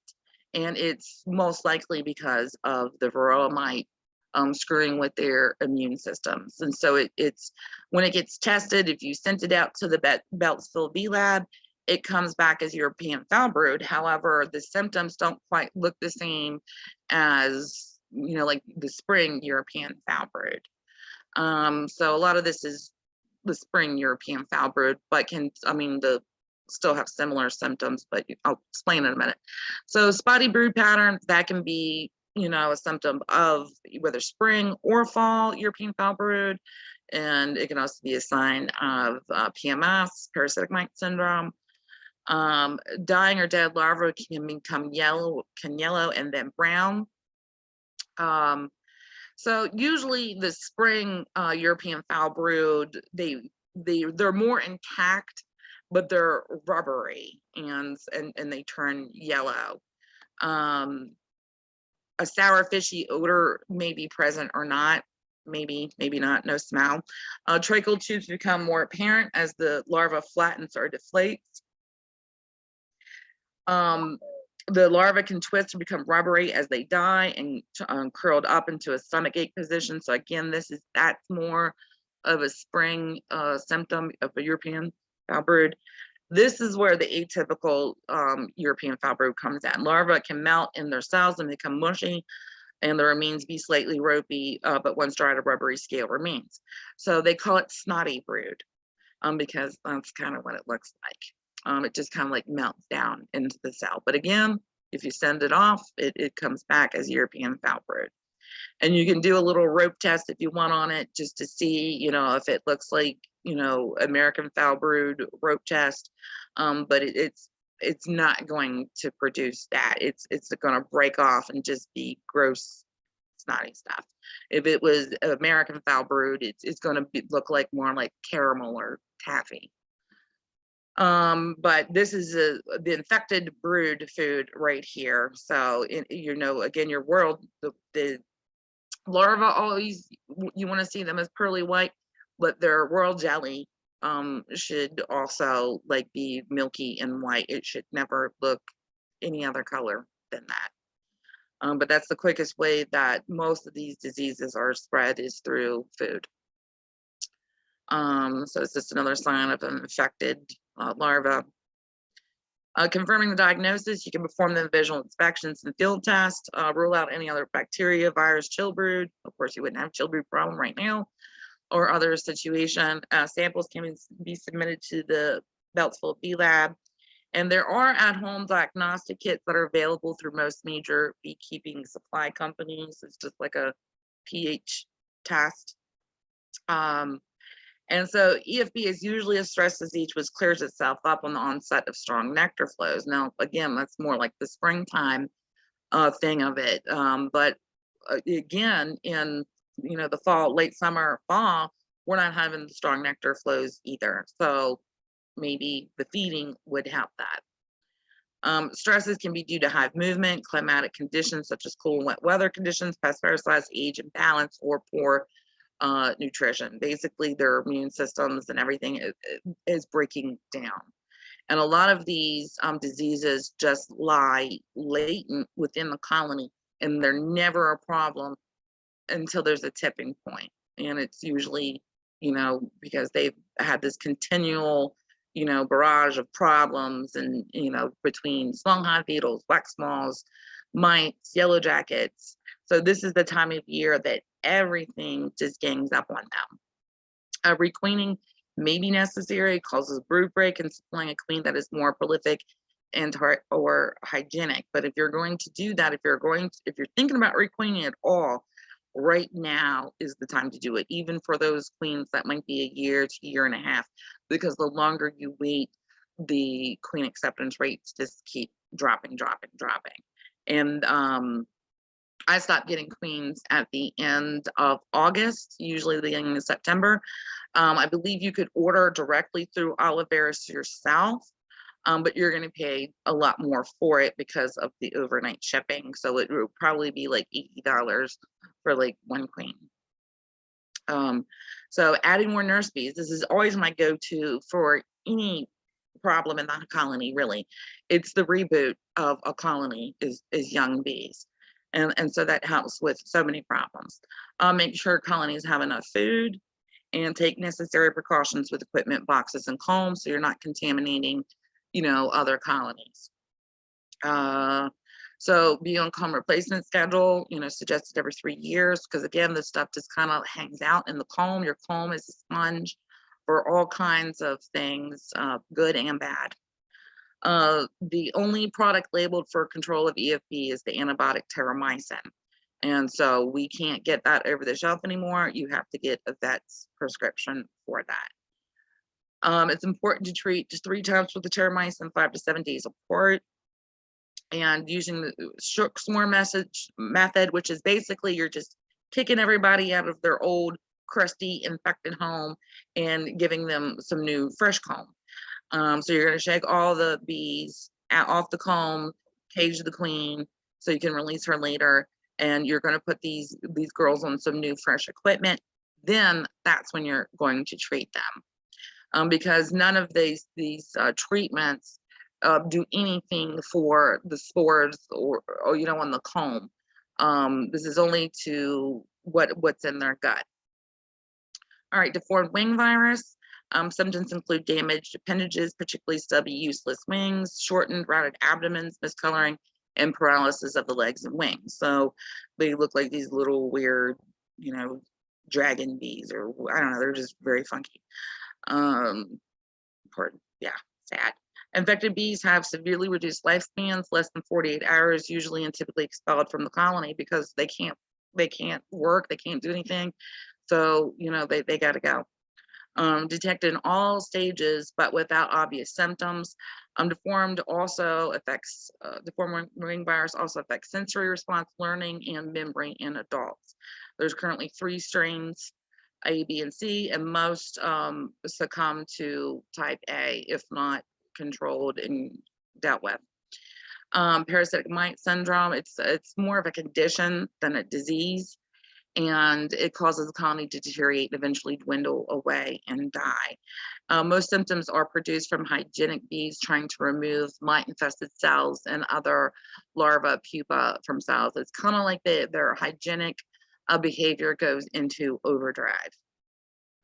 and it's most likely because of the varroa mite screwing with their immune systems. And so it's when it gets tested, if you sent it out to the Beltsville Bee Lab, it comes back as European foul brood. However, the symptoms don't quite look the same as, you know, like the spring European foul brood. So a lot of this is the spring European foul brood, but still have similar symptoms, but I'll explain in a minute. So spotty brood pattern, that can be, you know, a symptom of whether spring or fall European foul brood. And it can also be a sign of PMS, parasitic mite syndrome. Dying or dead larvae can become yellow and then brown. So usually the spring European foul brood, they're more intact, but they're rubbery and they turn yellow. A sour fishy odor may be present or not, maybe not, no smell. Tracheal tubes become more apparent as the larva flattens or deflates. The larva can twist or become rubbery as they die and curled up into a stomachache position. So again, that's more of a spring symptom of a European foul brood. This is where the atypical European foul brood comes in. Larvae can melt in their cells and become mushy, and the remains be slightly ropey, but once dried, a rubbery scale remains. So they call it snotty brood because that's kind of what it looks like. It just kind of like melts down into the cell. But again, if you send it off, it comes back as European foul brood. And you can do a little rope test if you want on it, just to see, if it looks like, American foul brood rope test. But it's not going to produce that. It's going to break off and just be gross, snotty stuff. If it was American foul brood, it's going to look like more like caramel or taffy. But this is the infected brood food right here. So, again, your world, the larva always, you want to see them as pearly white, but their royal jelly should also like be milky and white. It should never look any other color than that. But that's the quickest way that most of these diseases are spread, is through food. So it's just another sign of an infected larva. Confirming the diagnosis, you can perform the visual inspections and field tests, rule out any other bacteria, virus, chill brood. Of course, you wouldn't have chill brood problem right now, or other situation. Samples can be submitted to the Beltsville Bee Lab. And there are at-home diagnostic kits that are available through most major beekeeping supply companies. It's just like a pH test. And so EFB is usually a stress disease which clears itself up on the onset of strong nectar flows. Now, again, that's more like the springtime thing of it. But again, in the fall, late summer, fall, we're not having the strong nectar flows either. So maybe the feeding would help that. Stresses can be due to hive movement, climatic conditions such as cool and wet weather conditions, pest parasites, age imbalance, or poor nutrition. Basically, their immune systems and everything is breaking down. And a lot of these diseases just lie latent within the colony, and they're never a problem until there's a tipping point. And it's usually, because they've had this continual, barrage of problems, and, between longhive beetles, wax moths, mites, yellow jackets. So this is the time of year that everything just gangs up on them. Requeening may be necessary, causes brood break, and supplying a queen that is more prolific and or hygienic. But if you're going to do that, if you're thinking about requeening at all, right now is the time to do it, even for those queens that might be a year to year and a half, because the longer you wait, the queen acceptance rates just keep dropping. And I stopped getting queens at the end of August, usually the beginning of September. I believe you could order directly through Apiaries yourself, but you're going to pay a lot more for it because of the overnight shipping. So it will probably be like $80 for like one queen. So adding more nurse bees, this is always my go-to for any problem in the colony, really. It's the reboot of a colony is young bees. And so that helps with so many problems. Make sure colonies have enough food, and take necessary precautions with equipment, boxes, and combs, so you're not contaminating, other colonies. So be on comb replacement schedule, suggested every 3 years, because again, this stuff just kind of hangs out in the comb. Your comb is a sponge for all kinds of things, good and bad. The only product labeled for control of EFB is the antibiotic terramycin. And so we can't get that over the shelf anymore. You have to get a vet's prescription for that. It's important to treat just 3 times with the terramycin, 5 to 7 days apart. And using the shook swarm method, which is basically you're just kicking everybody out of their old, crusty, infected home and giving them some new, fresh comb. So you're going to shake all the bees off the comb, cage the queen, so you can release her later. And you're going to put these girls on some new, fresh equipment. Then that's when you're going to treat them, because none of these treatments do anything for the spores or on the comb. This is only to what's in their gut. All right, deformed wing virus. Symptoms include damaged appendages, particularly stubby, useless wings, shortened, rounded abdomens, miscoloring, and paralysis of the legs and wings. So they look like these little weird, dragon bees, or I don't know, they're just very funky. Yeah, sad. Infected bees have severely reduced lifespans, less than 48 hours, usually and typically expelled from the colony because they can't work, they can't do anything. So, they got to go. Detected in all stages, but without obvious symptoms. Deformed ring virus also affects sensory response, learning, and memory in adults. There's currently 3 strains, A, B, and C, and most succumb to type A, if not controlled and dealt with. Parasitic mite syndrome, it's more of a condition than a disease, and it causes the colony to deteriorate and eventually dwindle away and die. Most symptoms are produced from hygienic bees trying to remove mite-infested cells and other larvae, pupa from cells. It's kind of like their hygienic behavior goes into overdrive,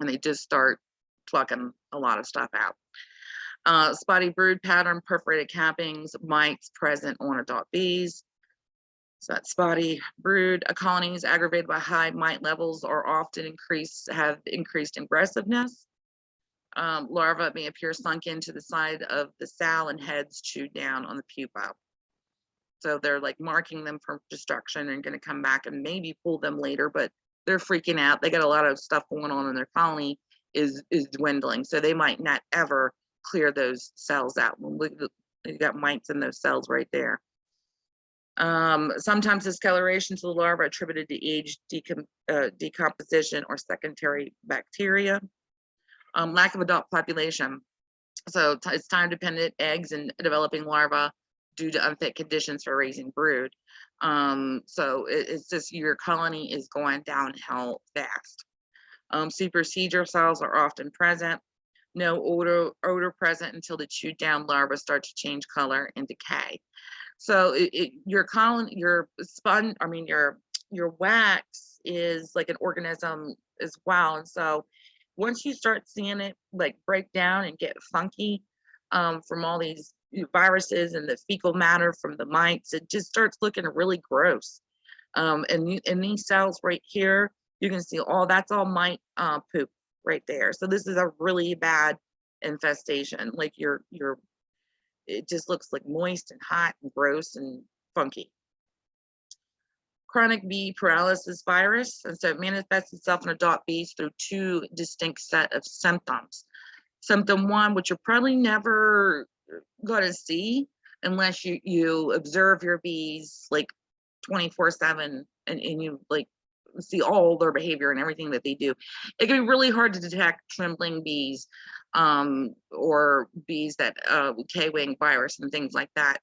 and they just start plucking a lot of stuff out. Spotty brood pattern, perforated cappings, mites present on adult bees. So that spotty brood colonies aggravated by high mite levels are often have increased aggressiveness. Larvae may appear sunk into the side of the cell and heads chewed down on the pupa. So they're like marking them for destruction and going to come back and maybe pull them later, but they're freaking out. They got a lot of stuff going on in their colony is dwindling. So they might not ever clear those cells out. You got mites in those cells right there. Sometimes discoloration to the larva attributed to age, decomposition, or secondary bacteria. Lack of adult population. So it's time-dependent eggs and developing larvae due to unfit conditions for raising brood. So it's just your colony is going downhill fast. Supersedure cells are often present. No odor present until the chewed down larvae start to change color and decay. So your colony, your wax is like an organism as well. And so once you start seeing it like break down and get funky from all these viruses and the fecal matter from the mites, it just starts looking really gross. And these cells right here, you can see that's all mite poop right there. So this is a really bad infestation. Like it just looks like moist and hot and gross and funky. Chronic bee paralysis virus, and so it manifests itself in adult bees through 2 distinct set of symptoms. Symptom 1, which you're probably never going to see unless you observe your bees like 24/7 and you like see all their behavior and everything that they do. It can be really hard to detect trembling bees or bees that K-wing virus and things like that,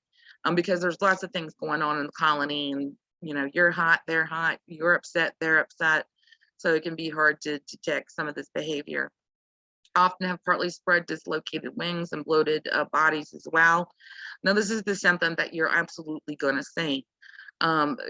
because there's lots of things going on in the colony, and you're hot, they're hot, you're upset, they're upset. So it can be hard to detect some of this behavior. Often have partly spread dislocated wings and bloated bodies as well. Now, this is the symptom that you're absolutely going to see.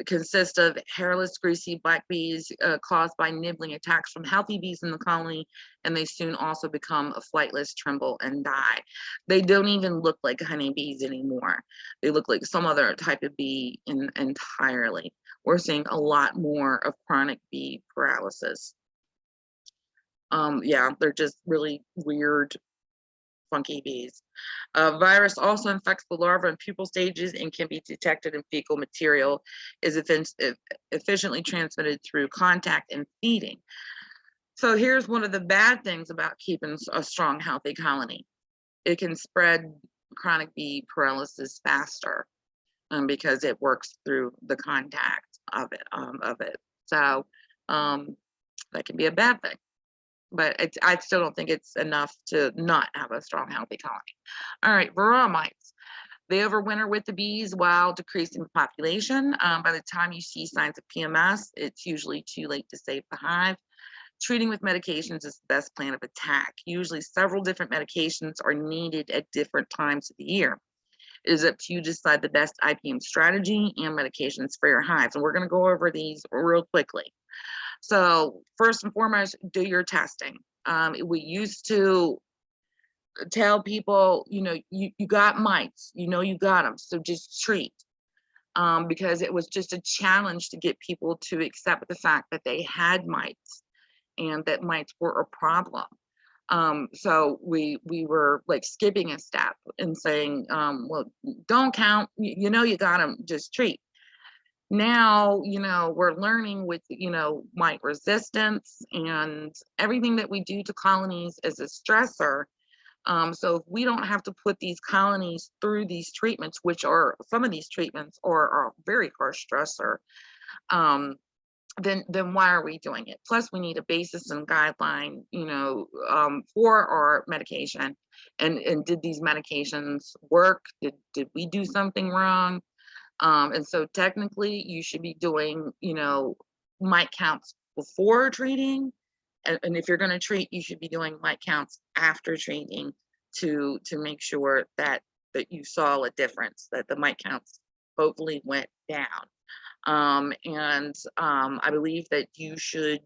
Consist of hairless, greasy black bees caused by nibbling attacks from healthy bees in the colony, and they soon also become flightless, tremble, and die. They don't even look like honeybees anymore. They look like some other type of bee entirely. We're seeing a lot more of chronic bee paralysis. Yeah, they're just really weird, funky bees. Virus also infects the larva in pupal stages and can be detected in fecal material, is efficiently transmitted through contact and feeding. So here's one of the bad things about keeping a strong, healthy colony. It can spread chronic bee paralysis faster because it works through the contact of it. So that can be a bad thing. But I still don't think it's enough to not have a strong, healthy colony. All right, varroa mites. They overwinter with the bees while decreasing the population. By the time you see signs of PMS, it's usually too late to save the hive. Treating with medications is the best plan of attack. Usually several different medications are needed at different times of the year. It is up to you to decide the best IPM strategy and medications for your hives. And we're going to go over these real quickly. So first and foremost, do your testing. We used to tell people, you got mites, you got them, so just treat. Because it was just a challenge to get people to accept the fact that they had mites and that mites were a problem. So we were like skipping a step and saying, well, don't count, you got them, just treat. Now, we're learning with, mite resistance and everything that we do to colonies as a stressor. So if we don't have to put these colonies through these treatments, which are, some of these treatments are a very harsh stressor, then why are we doing it? Plus, we need a basis and guideline, for our medication. And did these medications work? Did we do something wrong? And so technically, you should be doing, mite counts before treating. And if you're going to treat, you should be doing mite counts after treating to make sure that you saw a difference, that the mite counts hopefully went down. I believe that you should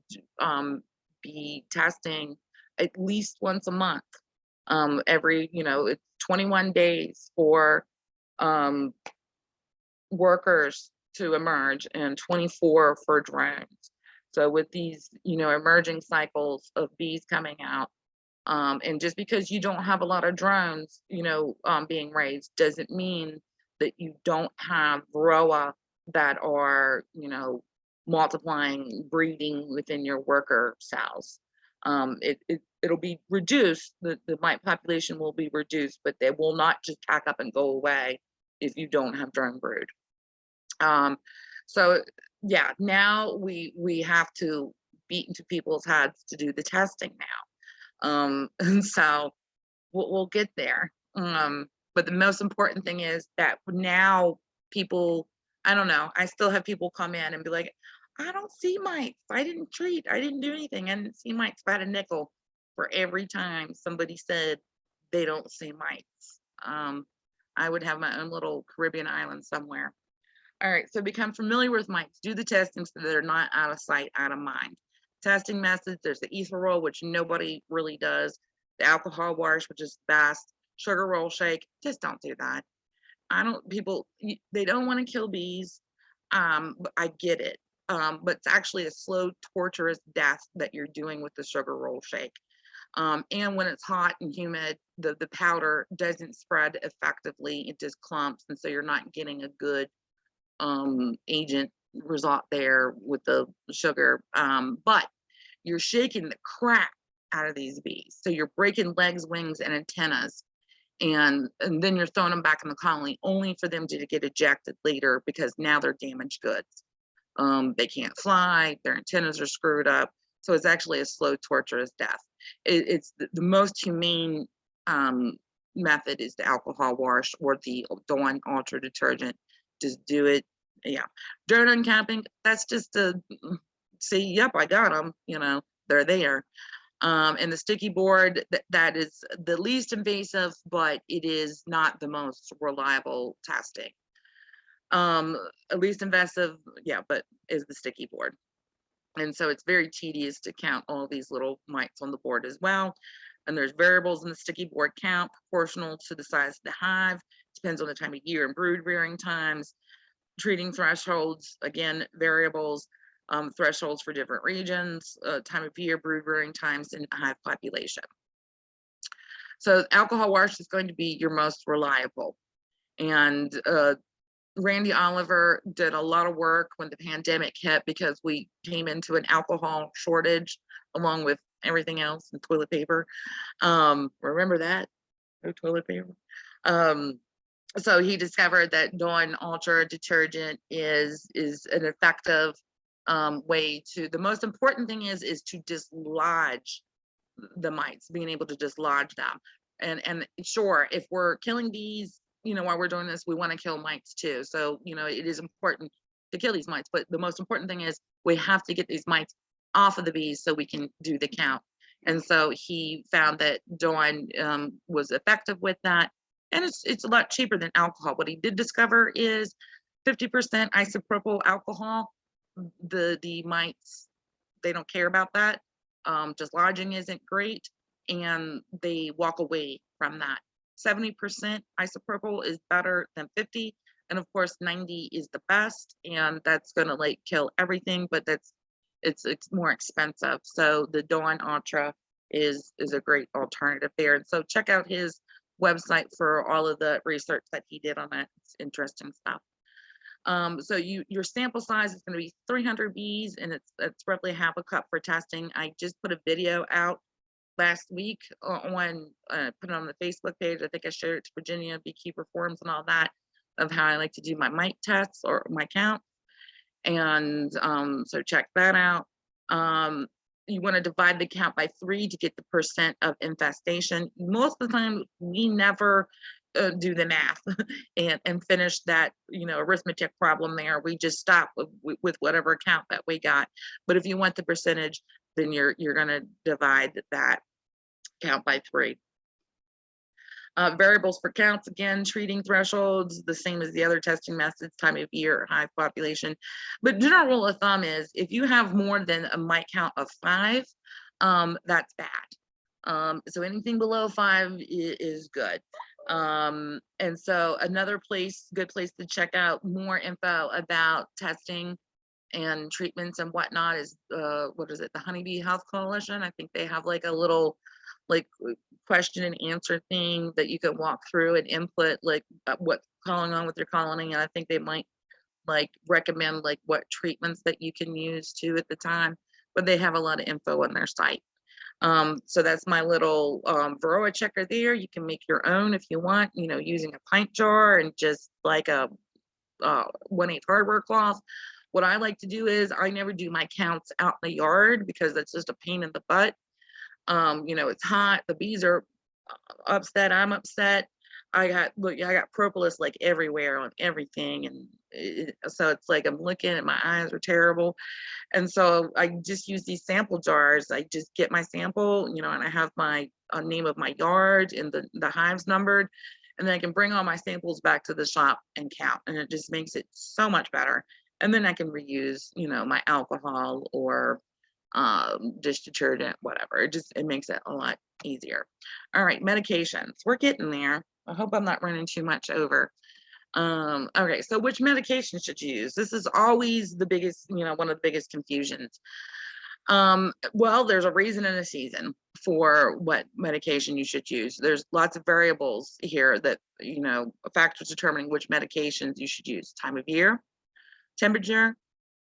be testing at least once a month. Every, it's 21 days for workers to emerge and 24 for drones. So with these, emerging cycles of bees coming out, and just because you don't have a lot of drones, being raised doesn't mean that you don't have varroa that are, multiplying, breeding within your worker cells. It'll be reduced, the mite population will be reduced, but they will not just pack up and go away if you don't have drone brood. So yeah, now we have to beat into people's heads to do the testing now. And so we'll get there. But the most important thing is that now people, I don't know, I still have people come in and be like, I don't see mites. I didn't treat. I didn't do anything. I didn't see mites. If I had a nickel for every time somebody said they don't see mites, I would have my own little Caribbean island somewhere. All right, so become familiar with mites. Do the testing so they're not out of sight, out of mind. Testing methods, there's the ether roll, which nobody really does. The alcohol wash, which is best. Sugar roll shake, just don't do that. People, they don't want to kill bees. But I get it. But it's actually a slow, torturous death that you're doing with the sugar roll shake. And when it's hot and humid, the powder doesn't spread effectively. It just clumps. And so you're not getting a good agent result there with the sugar. But you're shaking the crap out of these bees. So you're breaking legs, wings, and antennas. And then you're throwing them back in the colony only for them to get ejected later because now they're damaged goods. They can't fly, their antennas are screwed up. So it's actually a slow, torturous death. It's the most humane method is the alcohol wash or the Dawn Ultra detergent. Just do it. Yeah. Drone uncapping, that's just to see, yep, I got them, they're there. And the sticky board, that is the least invasive, but it is not the most reliable testing. Least invasive, yeah, but is the sticky board. And so it's very tedious to count all these little mites on the board as well. And there's variables in the sticky board count proportional to the size of the hive. Depends on the time of year and brood rearing times. Treating thresholds, again, variables. Thresholds for different regions, time of year, brood rearing times, and hive population. So alcohol wash is going to be your most reliable. And Randy Oliver did a lot of work when the pandemic hit because we came into an alcohol shortage along with everything else and toilet paper. Remember that? No toilet paper. So he discovered that Dawn Ultra detergent is an effective way to, the most important thing is to dislodge the mites, being able to dislodge them. And sure, if we're killing bees, while we're doing this, we want to kill mites too. So, it is important to kill these mites, but the most important thing is we have to get these mites off of the bees so we can do the count. And so he found that Dawn was effective with that. and it's a lot cheaper than alcohol. What he did discover is 50% isopropyl alcohol. The mites, they don't care about that. Dislodging isn't great, and they walk away from that. 70% isopropyl is better than 50, and of course 90 is the best, and that's gonna like kill everything, but it's more expensive. So the Dawn Ultra is a great alternative there. And so check out his website for all of the research that he did on that. It's interesting stuff. So your sample size is going to be 300 bees, and it's roughly half a cup for testing. I just put a video out last week on put it on the Facebook page. I think I shared it to Virginia Beekeeper Forums and all that, of how I like to do my mite tests or my count. And so check that out. You want to divide the count by 3 to get the percent of infestation. Most of the time, we never do the math and finish that, arithmetic problem there. We just stop with whatever count that we got. But if you want the percentage, then you're going to divide that count by 3. Variables for counts, again, treating thresholds, the same as the other testing methods, time of year, hive population. But general rule of thumb is if you have more than a mite count of 5, that's bad. So anything below 5 is good. And so another good place to check out more info about testing and treatments and whatnot is what is it, the Honeybee Health Coalition. I think they have like a little like question and answer thing that you can walk through and input like what's going on with your colony, and I think they might like recommend like what treatments that you can use too at the time, but they have a lot of info on their site. So that's my little Varroa checker there. You can make your own if you want, using a pint jar and just like a 1/8 hardware cloth. What I like to do is I never do my counts out in the yard because that's just a pain in the butt. It's hot, the bees are upset, I'm upset. I got propolis like everywhere on everything, and so it's like I'm looking and my eyes are terrible. And so I just use these sample jars. I just get my sample, and I have my name of my yard and the hives numbered, and then I can bring all my samples back to the shop and count, and it just makes it so much better. And then I can reuse, my alcohol or dish detergent, whatever. It makes it a lot easier. All right, medications. We're getting there. I hope I'm not running too much over. Okay, so which medication should you use? This is always the biggest, one of the biggest confusions. Well, there's a reason and a season for what medication you should use. There's lots of variables here that, factors determining which medications you should use. Time of year, temperature,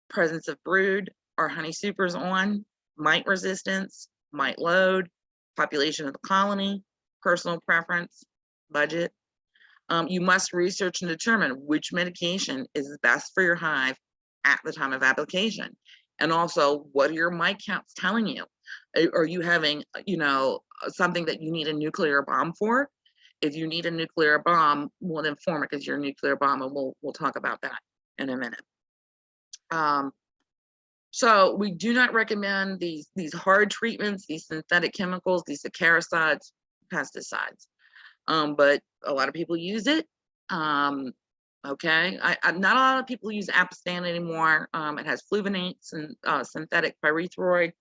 presence of brood, are honey supers on, mite resistance, mite load, population of the colony, personal preference, budget. You must research and determine which medication is best for your hive at the time of application. And also, what are your mite counts telling you? Are you having, something that you need a nuclear bomb for? If you need a nuclear bomb, well, then form it as your nuclear bomb, and we'll talk about that in a minute. So we do not recommend these hard treatments, these synthetic chemicals, these acaricides, pesticides. But a lot of people use it. Okay, not a lot of people use Apistan anymore. It has fluvinates and synthetic pyrethroid,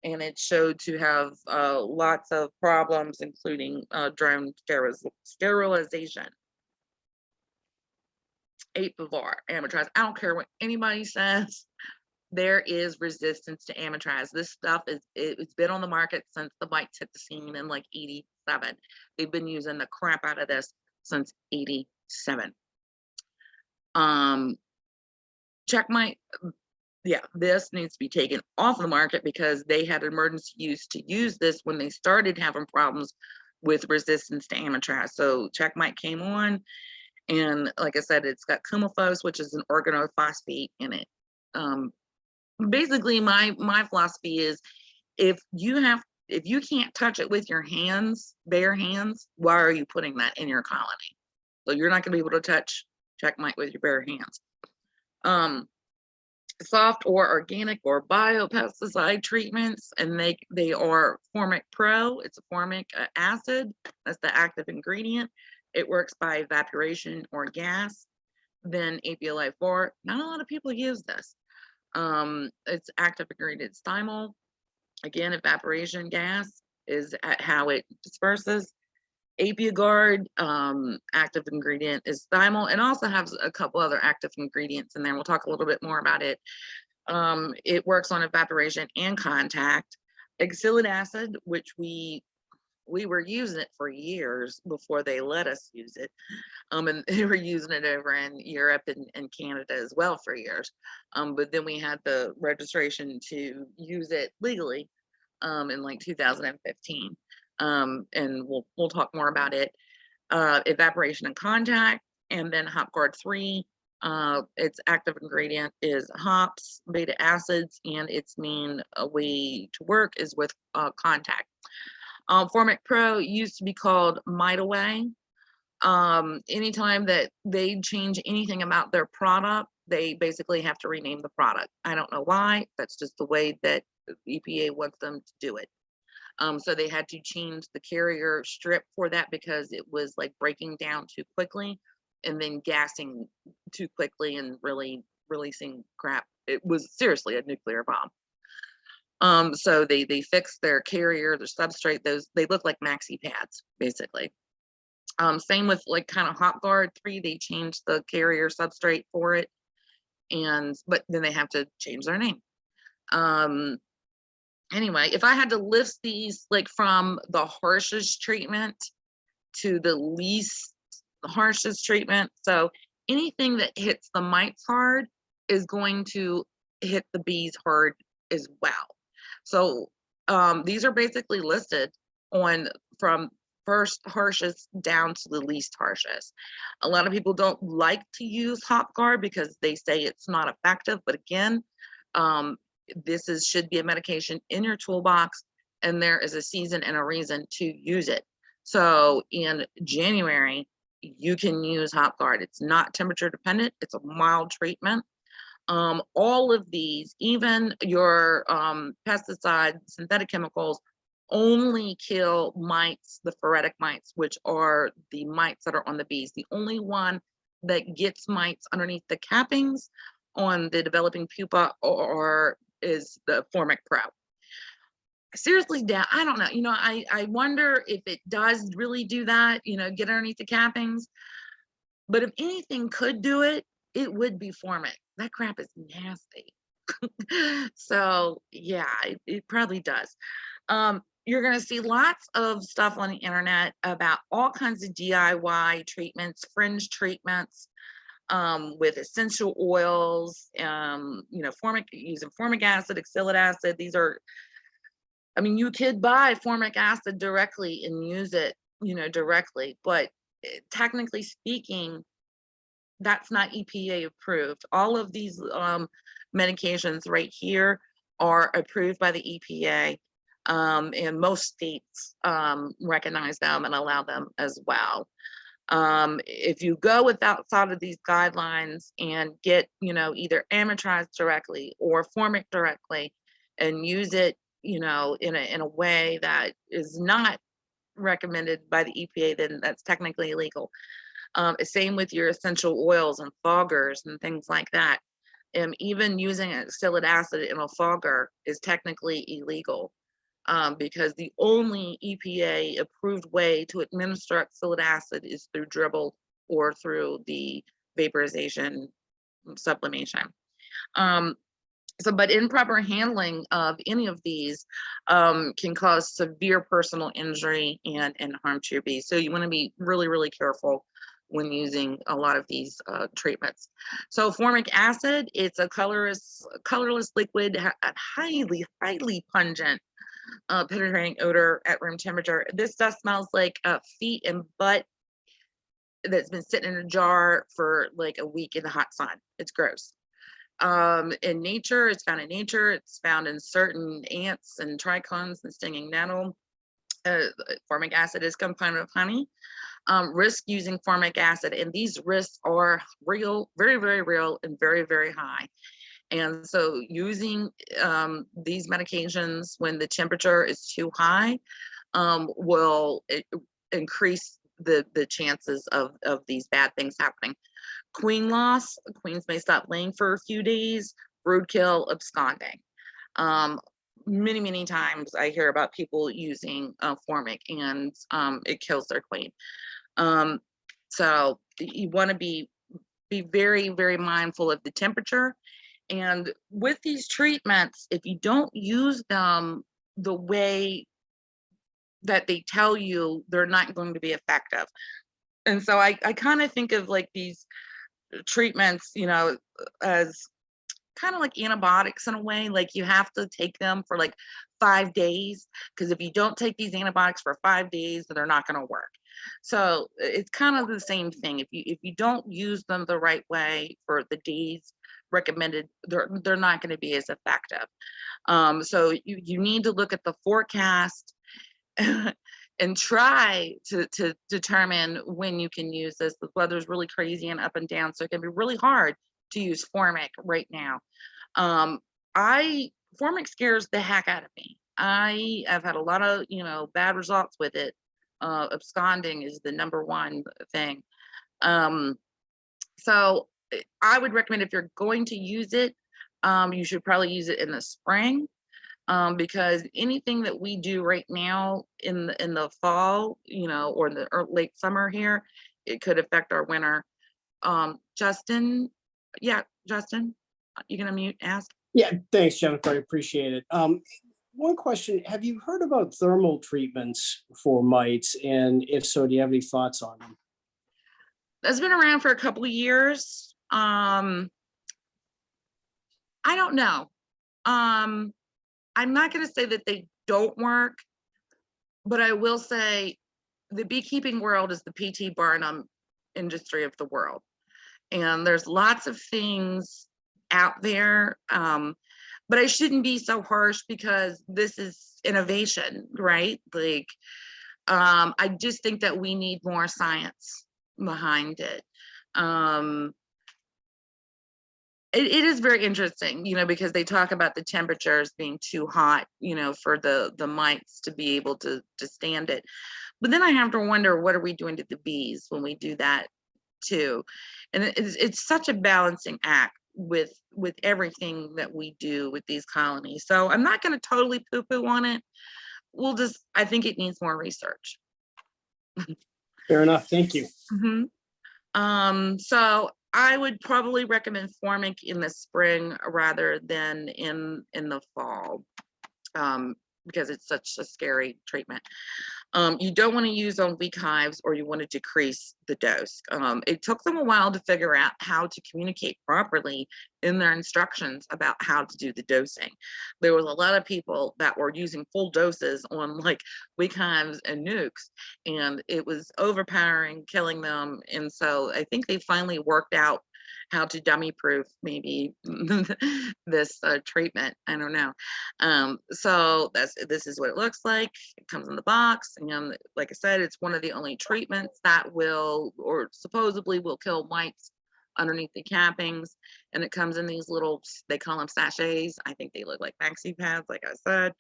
and it's showed to have lots of problems, including drone sterilization. 8-Bivar, Amitraz. I don't care what anybody says. There is resistance to Amitraz. This stuff it's been on the market since the mites hit the scene in like 87. They've been using the crap out of this since 87. Checkmate, yeah, this needs to be taken off the market because they had emergency use to use this when they started having problems with resistance to Amitraz. So Checkmate came on, and like I said, it's got coumaphos, which is an organophosphate in it. Basically, my philosophy is if you can't touch it with your hands, bare hands, why are you putting that in your colony? So you're not going to be able to touch Checkmate with your bare hands. Soft or organic or biopesticide treatments, and they are Formic Pro. It's a formic acid. That's the active ingredient. it works by evaporation or gas. Then APLA4, not a lot of people use this. Its active ingredient stymol. Again, evaporation gas is at how it disperses. ApiaGuard, active ingredient is thymol, and also has a couple other active ingredients in there. We'll talk a little bit more about it. It works on evaporation and contact. Oxalic acid, which we were using it for years before they let us use it. And they were using it over in Europe and Canada as well for years. But then we had the registration to use it legally in like 2015. And we'll talk more about it. Evaporation and contact, and then HopGuard 3. Its active ingredient is hops, beta acids, and its main way to work is with contact. Formic Pro used to be called Mitaway. Anytime that they change anything about their product, they basically have to rename the product. I don't know why. That's just the way that EPA wants them to do it. So they had to change the carrier strip for that because it was like breaking down too quickly and then gassing too quickly and really releasing crap. It was seriously a nuclear bomb. So they fixed their carrier, their substrate. Those, they look like maxi pads basically. Same with like kind of HopGuard 3, they changed the carrier substrate for it, but then they have to change their name. Anyway, if I had to list these like from the harshest treatment to the least harshest treatment, so anything that hits the mites hard is going to hit the bees hard as well. So these are basically listed on from first harshest down to the least harshest. A lot of people don't like to use HopGuard because they say it's not effective, but again, this should be a medication in your toolbox, and there is a season and a reason to use it. So in January, you can use HopGuard. It's not temperature dependent. It's a mild treatment. All of these, even your pesticides, synthetic chemicals, only kill mites, the phoretic mites, which are the mites that are on the bees. The only one that gets mites underneath the cappings on the developing pupa is the Formic Pro. Seriously, I don't know. I wonder if it does really do that, get underneath the cappings. But if anything could do it, it would be Formic. That crap is nasty. So yeah, it probably does. You're going to see lots of stuff on the internet about all kinds of DIY treatments, fringe treatments, with essential oils, using formic acid, oxalic acid. These are, you could buy formic acid directly and use it, directly, but technically speaking, that's not EPA approved. All of these medications right here are approved by the EPA. And most states recognize them and allow them as well. If you go outside of these guidelines and get, either amortized directly or formic directly and use it, in a way that is not recommended by the EPA, then that's technically illegal. Same with your essential oils and foggers and things like that. Even using oxalic acid in a fogger is technically illegal. Because the only EPA approved way to administer oxalic acid is through dribble or through the vaporization sublimation. But improper handling of any of these can cause severe personal injury and harm to your bees. So you want to be really, really careful when using a lot of these treatments. So formic acid, it's a colorless liquid, highly, highly pungent, penetrating odor at room temperature. This stuff smells like feet and butt that's been sitting in a jar for like a week in the hot sun. It's gross. In nature, it's found in nature. It's found in certain ants and trichomes and stinging nettle. Formic acid is a component of honey. Risk using formic acid, and these risks are real, very, very real, and very, very high. And so using these medications when the temperature is too high will increase the chances of these bad things happening. Queen loss, queens may stop laying for a few days, broodkill, absconding. Um, many times I hear about people using formic, and it kills their queen. So you want to be very mindful of the temperature. And with these treatments, if you don't use them the way that they tell you, they're not going to be effective. And so I kind of think of like these treatments, as kind of like antibiotics in a way. Like you have to take them for like 5 days, because if you don't take these antibiotics for 5 days, they're not going to work. So it's kind of the same thing. If you don't use them the right way for the days recommended, they're not going to be as effective. So you need to look at the forecast and try to determine when you can use this. The weather's really crazy and up and down, so it can be really hard to use formic right now. Formic scares the heck out of me. I have had a lot of bad results with it. Absconding is the number one thing. So I would recommend, if you're going to use it, you should probably use it in the spring. Because anything that we do right now in the fall, or the late summer here, it could affect our winter. Justin, you gonna mute? Ask. Yeah, thanks, Jennifer. I appreciate it. One question: have you heard about thermal treatments for mites? And if so, do you have any thoughts on them? That's been around for a couple of years. I don't know. I'm not going to say that they don't work, but I will say the beekeeping world is the P.T. Barnum industry of the world. And there's lots of things out there. But I shouldn't be so harsh, because this is innovation, right? Like, I just think that we need more science behind it. It is very interesting, because they talk about the temperatures being too hot, for the mites to be able to stand it. But then I have to wonder, what are we doing to the bees when we do that too? And it's such a balancing act with everything that we do with these colonies. So I'm not going to totally poo-poo on it. I think it needs more research. Fair enough. Thank you. So I would probably recommend formic in the spring rather than in the fall, because it's such a scary treatment. You don't want to use on weak hives, or you want to decrease the dose. It took them a while to figure out how to communicate properly in their instructions about how to do the dosing. There was a lot of people that were using full doses on like weak hives and nukes, and it was overpowering, killing them. And so I think they finally worked out how to dummy proof maybe this treatment. I don't know. So this is what it looks like. It comes in the box, and like I said, it's one of the only treatments that will, or supposedly will, kill mites underneath the cappings. And it comes in these little, they call them sachets. I think they look like maxi pads, like I said.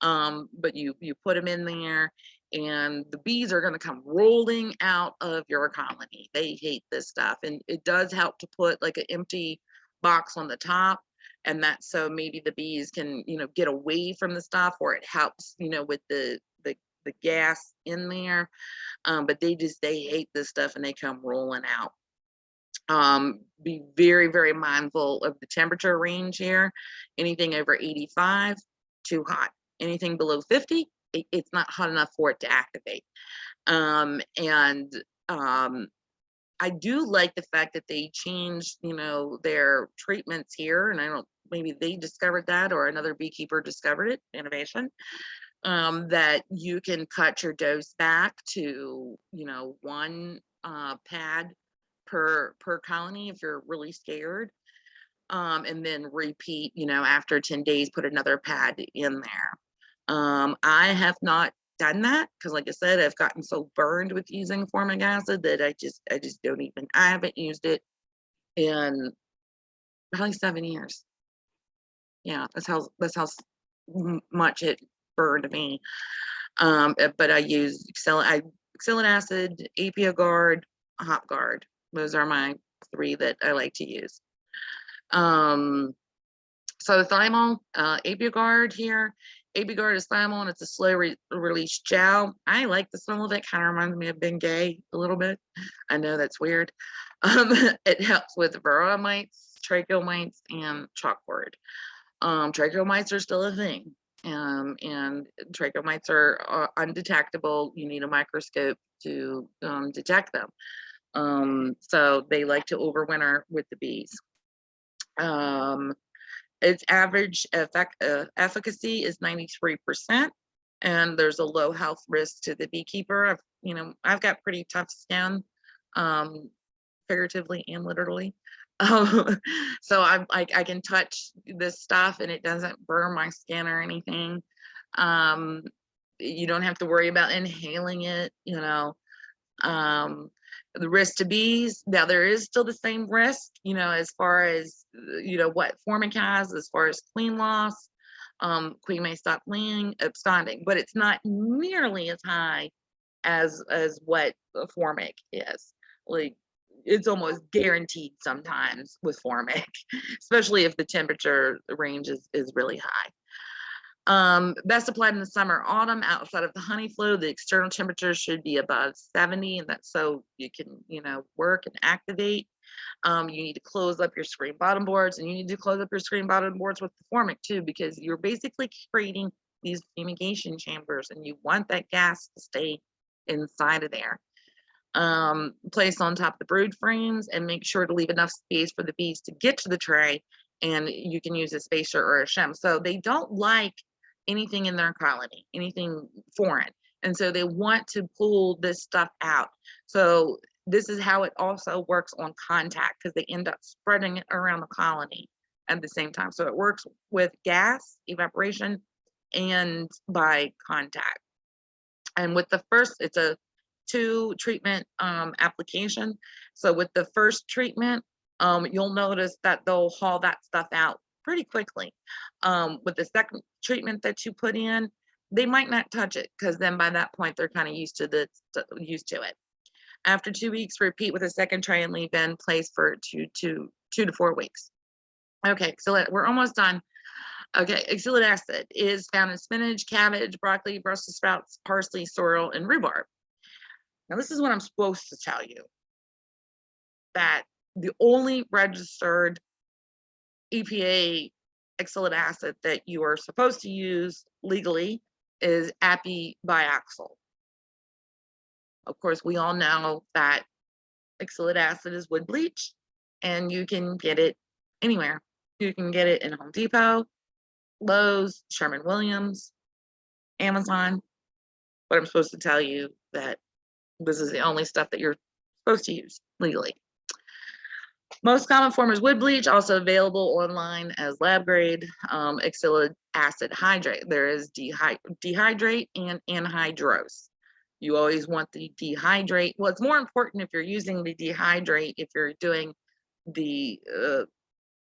But you put them in there, and the bees are going to come rolling out of your colony. They hate this stuff. And it does help to put like an empty box on the top, and that's so maybe the bees can get away from the stuff, or it helps with the gas in there. But they hate this stuff, and they come rolling out. Be very mindful of the temperature range here. Anything over 85, too hot. Anything below 50, it's not hot enough for it to activate. I do like the fact that they changed, their treatments here, and I don't, maybe they discovered that, or another beekeeper discovered it, innovation, that you can cut your dose back to, one pad per colony if you're really scared, and then repeat, after 10 days, put another pad in there. I have not done that, because like I said, I've gotten so burned with using formic acid that I just don't even, I haven't used it in probably 7 years. Yeah, that's how much it burned me. But I use Oxalic acid, Apia guard, hop guard. Those are my 3 that I like to use. So thymol, Apia guard here. Apia guard is thymol and it's a slow release gel. I like the smell of it. Kind of reminds me of Bengay a little bit. I know that's weird. It helps with varroa mites, tracheal mites, and chalkboard. Tracheal mites are still a thing. And tracheal mites are undetectable. You need a microscope to detect them. So they like to overwinter with the bees. Its average efficacy is 93%, and there's a low health risk to the beekeeper. I've got pretty tough skin, figuratively and literally. So I can touch this stuff and it doesn't burn my skin or anything. You don't have to worry about inhaling it, the risk to bees. Now there is still the same risk, as far as, what formic has, as far as queen loss. Queen may stop laying, absconding, but it's not nearly as high as what a formic is. Like, it's almost guaranteed sometimes with formic, especially if the temperature range is really high. Best applied in the summer, autumn. Outside of the honey flow, the external temperature should be above 70, and that's so you can, work and activate. You need to close up your screen bottom boards, and you need to close up your screen bottom boards with the formic too, because you're basically creating these fumigation chambers, and you want that gas to stay inside of there. Place on top of the brood frames, and make sure to leave enough space for the bees to get to the tray, and you can use a spacer or a shim. So they don't like anything in their colony, anything foreign, and so they want to pull this stuff out. So this is how it also works on contact, because they end up spreading it around the colony at the same time. So it works with gas evaporation and by contact. And with the first, it's a 2 treatment application. So with the first treatment, you'll notice that they'll haul that stuff out pretty quickly. With the second treatment that you put in, they might not touch it, because then by that point they're kind of used to it. After 2 weeks, repeat with a second tray and leave in place for 2 to 4 weeks. Okay, so we're almost done. Okay, oxalic acid is found in spinach, cabbage, broccoli, Brussels sprouts, parsley, sorrel, and rhubarb. Now, this is what I'm supposed to tell you, that the only registered EPA oxalic acid that you are supposed to use legally is Apiaries. Of course, we all know that oxalic acid is wood bleach, and you can get it anywhere. You can get it in Home Depot, Lowe's, Sherwin-Williams, Amazon. But I'm supposed to tell you that this is the only stuff that you're supposed to use legally. Most common form is wood bleach, also available online as lab grade oxalic acid hydrate. There is dehydrate and anhydrous. You always want the dehydrate. Well, it's more important if you're using the dehydrate, if you're doing the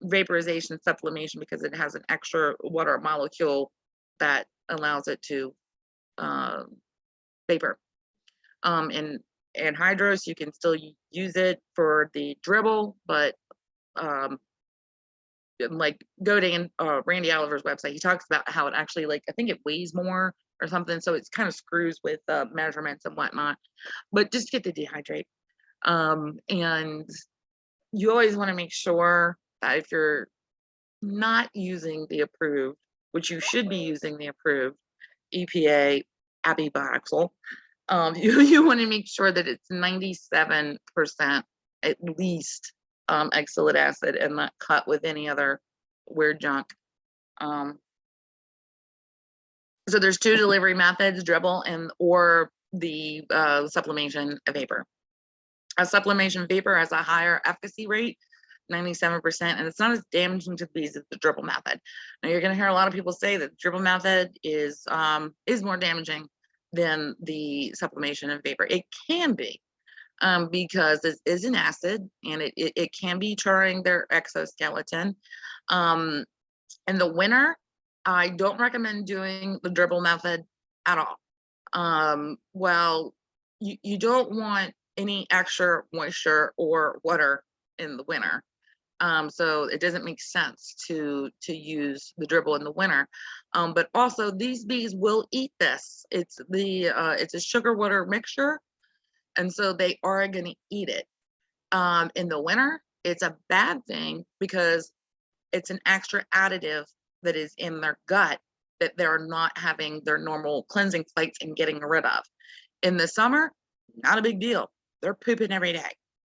vaporization sublimation, because it has an extra water molecule that allows it to vapor. And anhydrous, you can still use it for the dribble, but like go to Randy Oliver's website, he talks about how it actually, like, I think it weighs more or something, so it's kind of screws with measurements and whatnot. But just get the dehydrate. And you always want to make sure that if you're not using the approved, which you should be using the approved EPA Apiaries, you want to make sure that it's 97% at least oxalic acid, and not cut with any other weird junk. So there's 2 delivery methods: dribble or the sublimation vapor. A sublimation vapor has a higher efficacy rate, 97%, and it's not as damaging to the bees as the dribble method. Now, you're going to hear a lot of people say that the dribble method is more damaging than the sublimation and vapor. It can be, because it is an acid, and it can be charring their exoskeleton. In the winter, I don't recommend doing the dribble method at all. Well, you don't want any extra moisture or water in the winter. So it doesn't make sense to use the dribble in the winter. But also these bees will eat this. It's a sugar water mixture, and so they are going to eat it. In the winter, it's a bad thing because it's an extra additive that is in their gut that they're not having their normal cleansing flights and getting rid of. In the summer, not a big deal. They're pooping every day.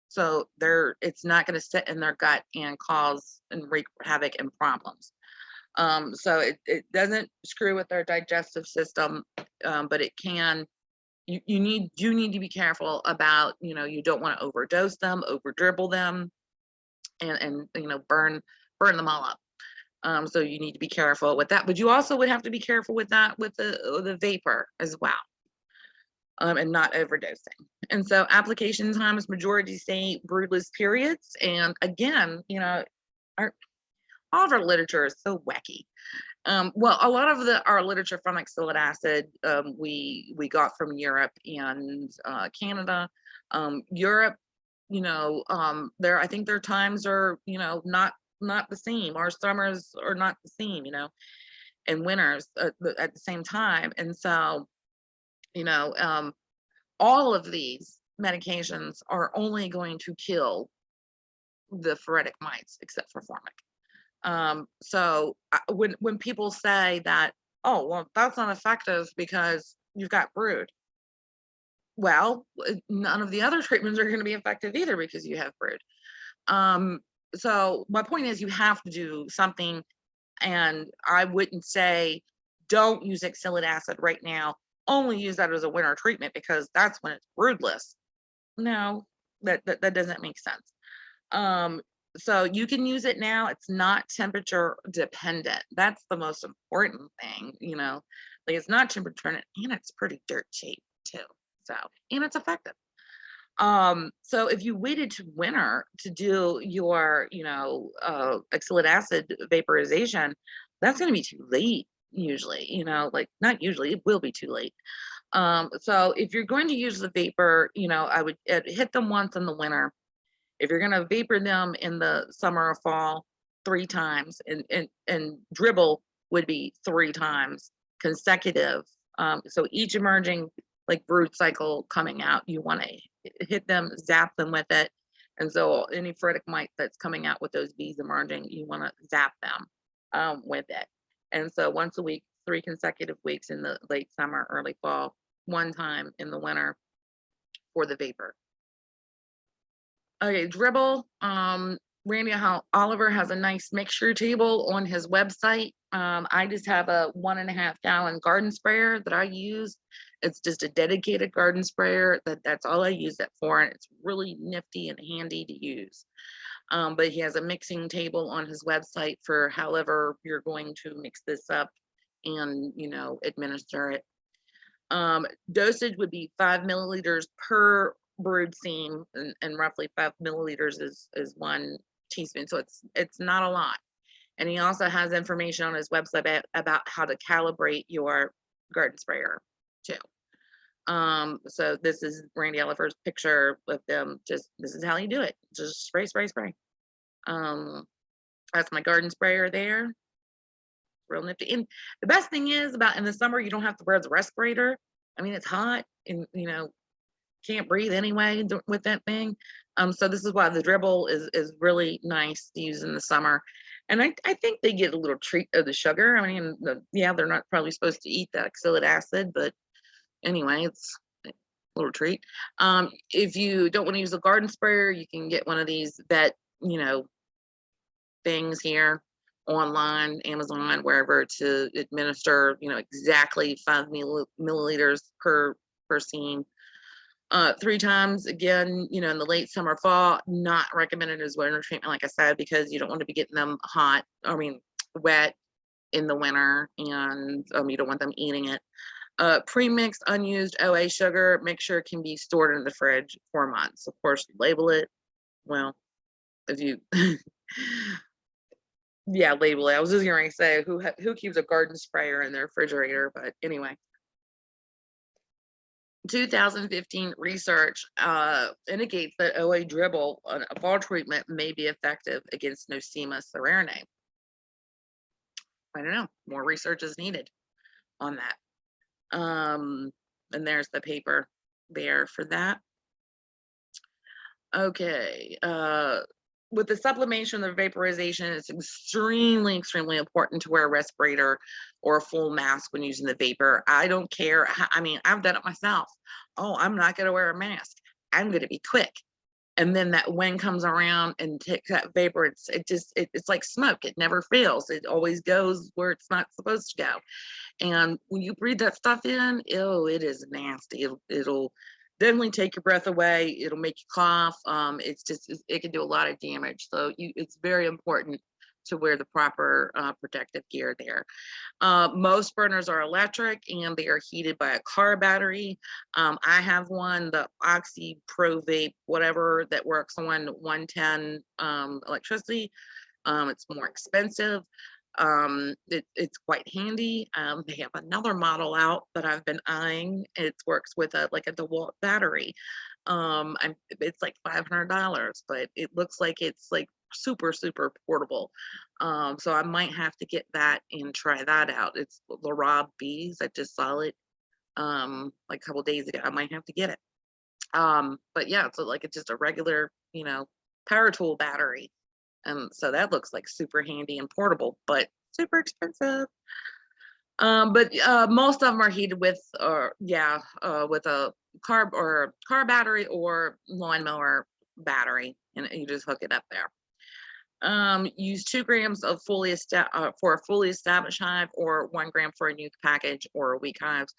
So it's not going to sit in their gut and cause and wreak havoc and problems. So it doesn't screw with their digestive system, but it can. You need to be careful about, you don't want to overdose them, over dribble them, and burn them all up. So you need to be careful with that. But you also would have to be careful with that with the vapor as well. And not overdosing. And so application times, majority say broodless periods. And again, all of our literature is so wacky. Well, a lot of our literature from oxalic acid, we got from Europe and Canada. Europe, I think their times are, not the same. Our summers are not the same, and winters at the same time. And so, all of these medications are only going to kill the phoretic mites, except for formic. So when people say that, oh, well, that's not effective because you've got brood. Well, none of the other treatments are going to be effective either because you have brood. So my point is, you have to do something, and I wouldn't say don't use oxalic acid right now. Only use that as a winter treatment because that's when it's broodless. No, that doesn't make sense. So you can use it now. It's not temperature dependent. That's the most important thing, like it's not temperature dependent, and it's pretty dirt cheap too. So, and it's effective. So if you waited to winter to do your, oxalic acid vaporization, that's going to be too late usually, like not usually, it will be too late. So if you're going to use the vapor, I would hit them once in the winter. If you're going to vapor them in the summer or fall, 3 times, and dribble would be 3 times consecutive. So each emerging like brood cycle coming out, you want to hit them, zap them with it. And so any phoretic mite that's coming out with those bees emerging, you want to zap them with it. And so once a week, 3 consecutive weeks in the late summer, early fall, 1 time in the winter for the vapor. Okay, dribble. Randy Oliver has a nice mixture table on his website. I just have a 1.5 gallon garden sprayer that I use. It's just a dedicated garden sprayer. That's all I use it for, and it's really nifty and handy to use. But he has a mixing table on his website for however you're going to mix this up and administer it. Dosage would be 5 milliliters per brood seam, and roughly 5 milliliters is 1 teaspoon. So it's not a lot. And he also has information on his website about how to calibrate your garden sprayer too. So this is Randy Oliver's picture of them. Just this is how you do it. Just spray, spray, spray. That's my garden sprayer there. Real nifty. And the best thing is about in the summer, you don't have to wear the respirator. I mean, it's hot and can't breathe anyway with that thing. So this is why the dribble is really nice to use in the summer. And I think they get a little treat of the sugar. I mean, they're not probably supposed to eat that oxalic acid, but anyway, it's a little treat. If you don't want to use a garden sprayer, you can get one of these vet, things here online, Amazon, wherever, to administer, exactly 5 milliliters per seam. 3 times again, in the late summer, fall, not recommended as winter treatment, like I said, because you don't want to be getting them wet in the winter, and you don't want them eating it. Pre-mixed unused OA sugar mixture can be stored in the fridge 4 months. Of course, label it. Well, if you yeah, label it. I was just going to say who keeps a garden sprayer in their refrigerator, but anyway. 2015 research indicates that OA dribble, a fall treatment, may be effective against Nosema ceranae. I don't know. More research is needed on that. And there's the paper there for that. Okay. With the sublimation of vaporization, it's extremely important to wear a respirator or a full mask when using the vapor. I don't care. I mean, I've done it myself. Oh, I'm not going to wear a mask. I'm going to be quick. And then that wind comes around and takes that vapor. It's like smoke. It never fails. It always goes where it's not supposed to go. And when you breathe that stuff in, oh, it is nasty. It'll definitely take your breath away. It'll make you cough. It can do a lot of damage. So it's very important to wear the proper protective gear there. Most burners are electric and they are heated by a car battery. I have one, the Oxy Pro Vape, whatever, that works on 110 electricity. It's more expensive. It's quite handy. They have another model out that I've been eyeing. It works with a DeWalt battery. It's like $500, but it looks like it's like super portable. So I might have to get that and try that out. It's the Rob B's. I just saw it like a couple days ago. I might have to get it. But yeah, so like it's just a regular, power tool battery. So that looks like super handy and portable, but super expensive. But most of them are heated with, with a car battery or lawnmower battery, and you just hook it up there. Use 2 grams of for a fully established hive, or 1 gram for a new package or a weak hives.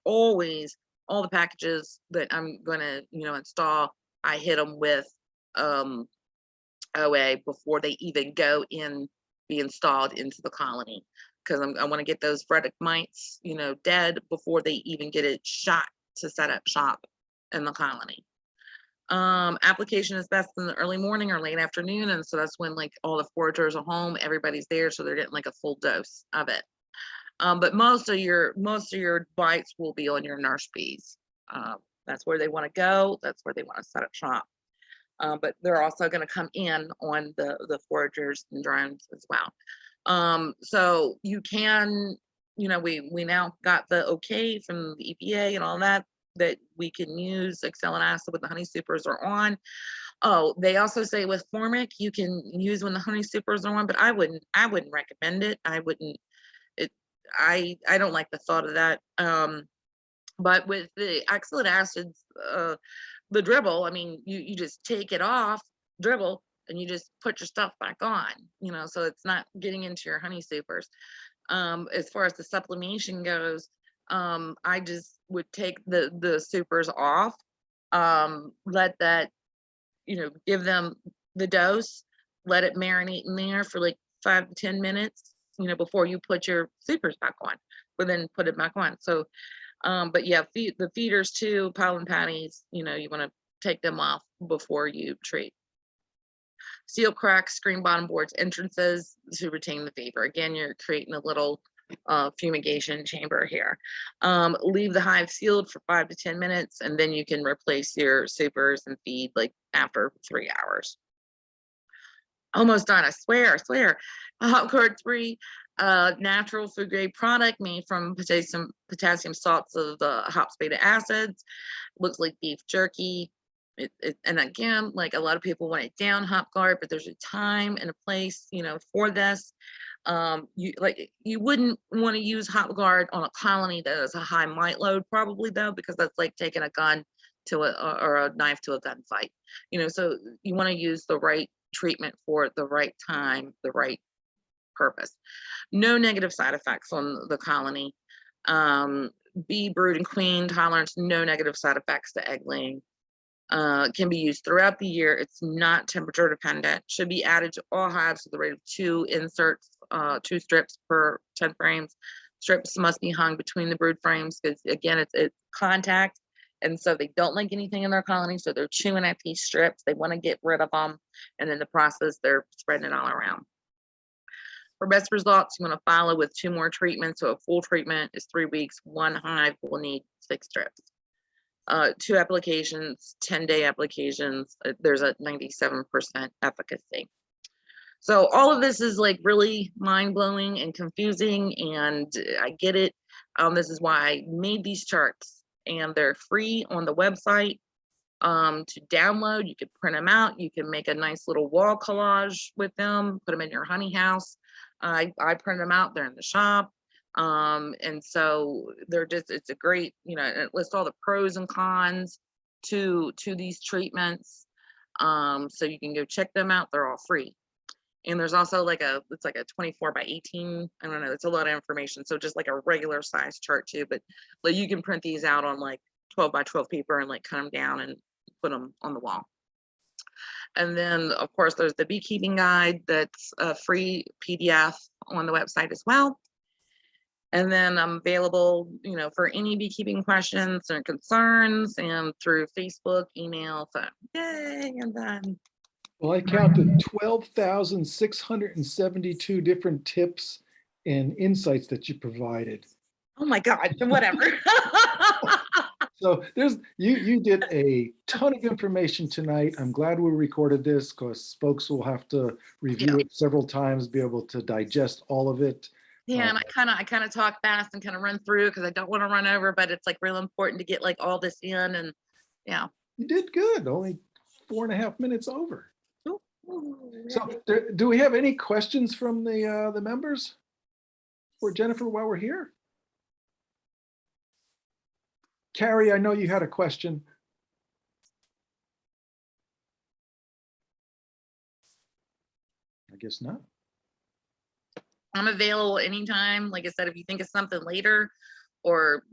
Always, all the packages that I'm going to, install, I hit them with OA before they even be installed into the colony, because I want to get those Frederick mites, dead before they even get it shot to set up shop in the colony. Application is best in the early morning or late afternoon, and so that's when like all the foragers are home, everybody's there, so they're getting like a full dose of it. But most of your bites will be on your nurse bees. That's where they want to go. That's where they want to set up shop. But they're also going to come in on the foragers and drones as well. So you can, we now got the okay from the EPA and all that we can use oxalic acid when the honey supers are on. Oh, they also say with formic you can use when the honey supers are on, but I wouldn't recommend it. I don't like the thought of that. But with the oxalic acids, the dribble, I mean, you just take it off, dribble, and you just put your stuff back on, so it's not getting into your honey supers. As far as the supplementation goes, I just would take the supers off, let that, give them the dose, let it marinate in there for like 5 to 10 minutes, before you put your supers back on, but then put it back on. So, but yeah, the feeders too, pollen patties, you want to take them off before you treat. Seal cracks, screen bottom boards, entrances to retain the vapor. Again, you're creating a little fumigation chamber here. Leave the hive sealed for 5 to 10 minutes, and then you can replace your supers and feed like after 3 hours. Almost done, I swear. Hopguard 3, natural food grade product made from potassium salts of the hops beta acids. Looks like beef jerky. And again, like a lot of people want it down Hopguard, but there's a time and a place, for this. You wouldn't want to use Hopguard on a colony that has a high mite load, probably though, because that's like taking a gun to or a knife to a gunfight. So you want to use the right treatment for the right time, the right purpose. No negative side effects on the colony. Bee, brood, and queen tolerance, no negative side effects to egg laying. Can be used throughout the year. It's not temperature dependent. Should be added to all hives at the rate of 2 inserts, 2 strips per 10 frames. Strips must be hung between the brood frames because again, it's contact. And so they don't like anything in their colony. So they're chewing at these strips. They want to get rid of them. And in the process, they're spreading it all around. For best results, you want to follow with 2 more treatments. So a full treatment is 3 weeks. 1 hive will need 6 strips. 2 applications, 10-day applications, there's a 97% efficacy. So all of this is like really mind-blowing and confusing, and I get it. This is why I made these charts, and they're free on the website to download. You can print them out. You can make a nice little wall collage with them, put them in your honey house. I print them out. They're in the shop. And so they're just, it's a great, it lists all the pros and cons to these treatments. So you can go check them out. They're all free. And there's also like it's like a 24 by 18. I don't know. It's a lot of information. So just like a regular size chart too, but like you can print these out on like 12 by 12 paper and like cut them down and put them on the wall. And then of course there's the beekeeping guide that's a free PDF on the website as well. And then I'm available, for any beekeeping questions or concerns, and through Facebook, email, phone. Yay, and then Well, I counted 12,672 different tips and insights that you provided. oh my God, whatever. So you did a ton of information tonight. I'm glad we recorded this because folks will have to review Yeah. it several times, be able to digest all of it. Yeah, and I kind of talk fast and kind of run through because I don't want to run over, but it's like real important to get like all this in, and yeah. You did good, only 4.5 minutes over. Ooh, So do we have any questions from the members for Jennifer while we're here? Carrie, I know you had a question. I guess not. I'm available anytime. Like I said, if you think of something later, or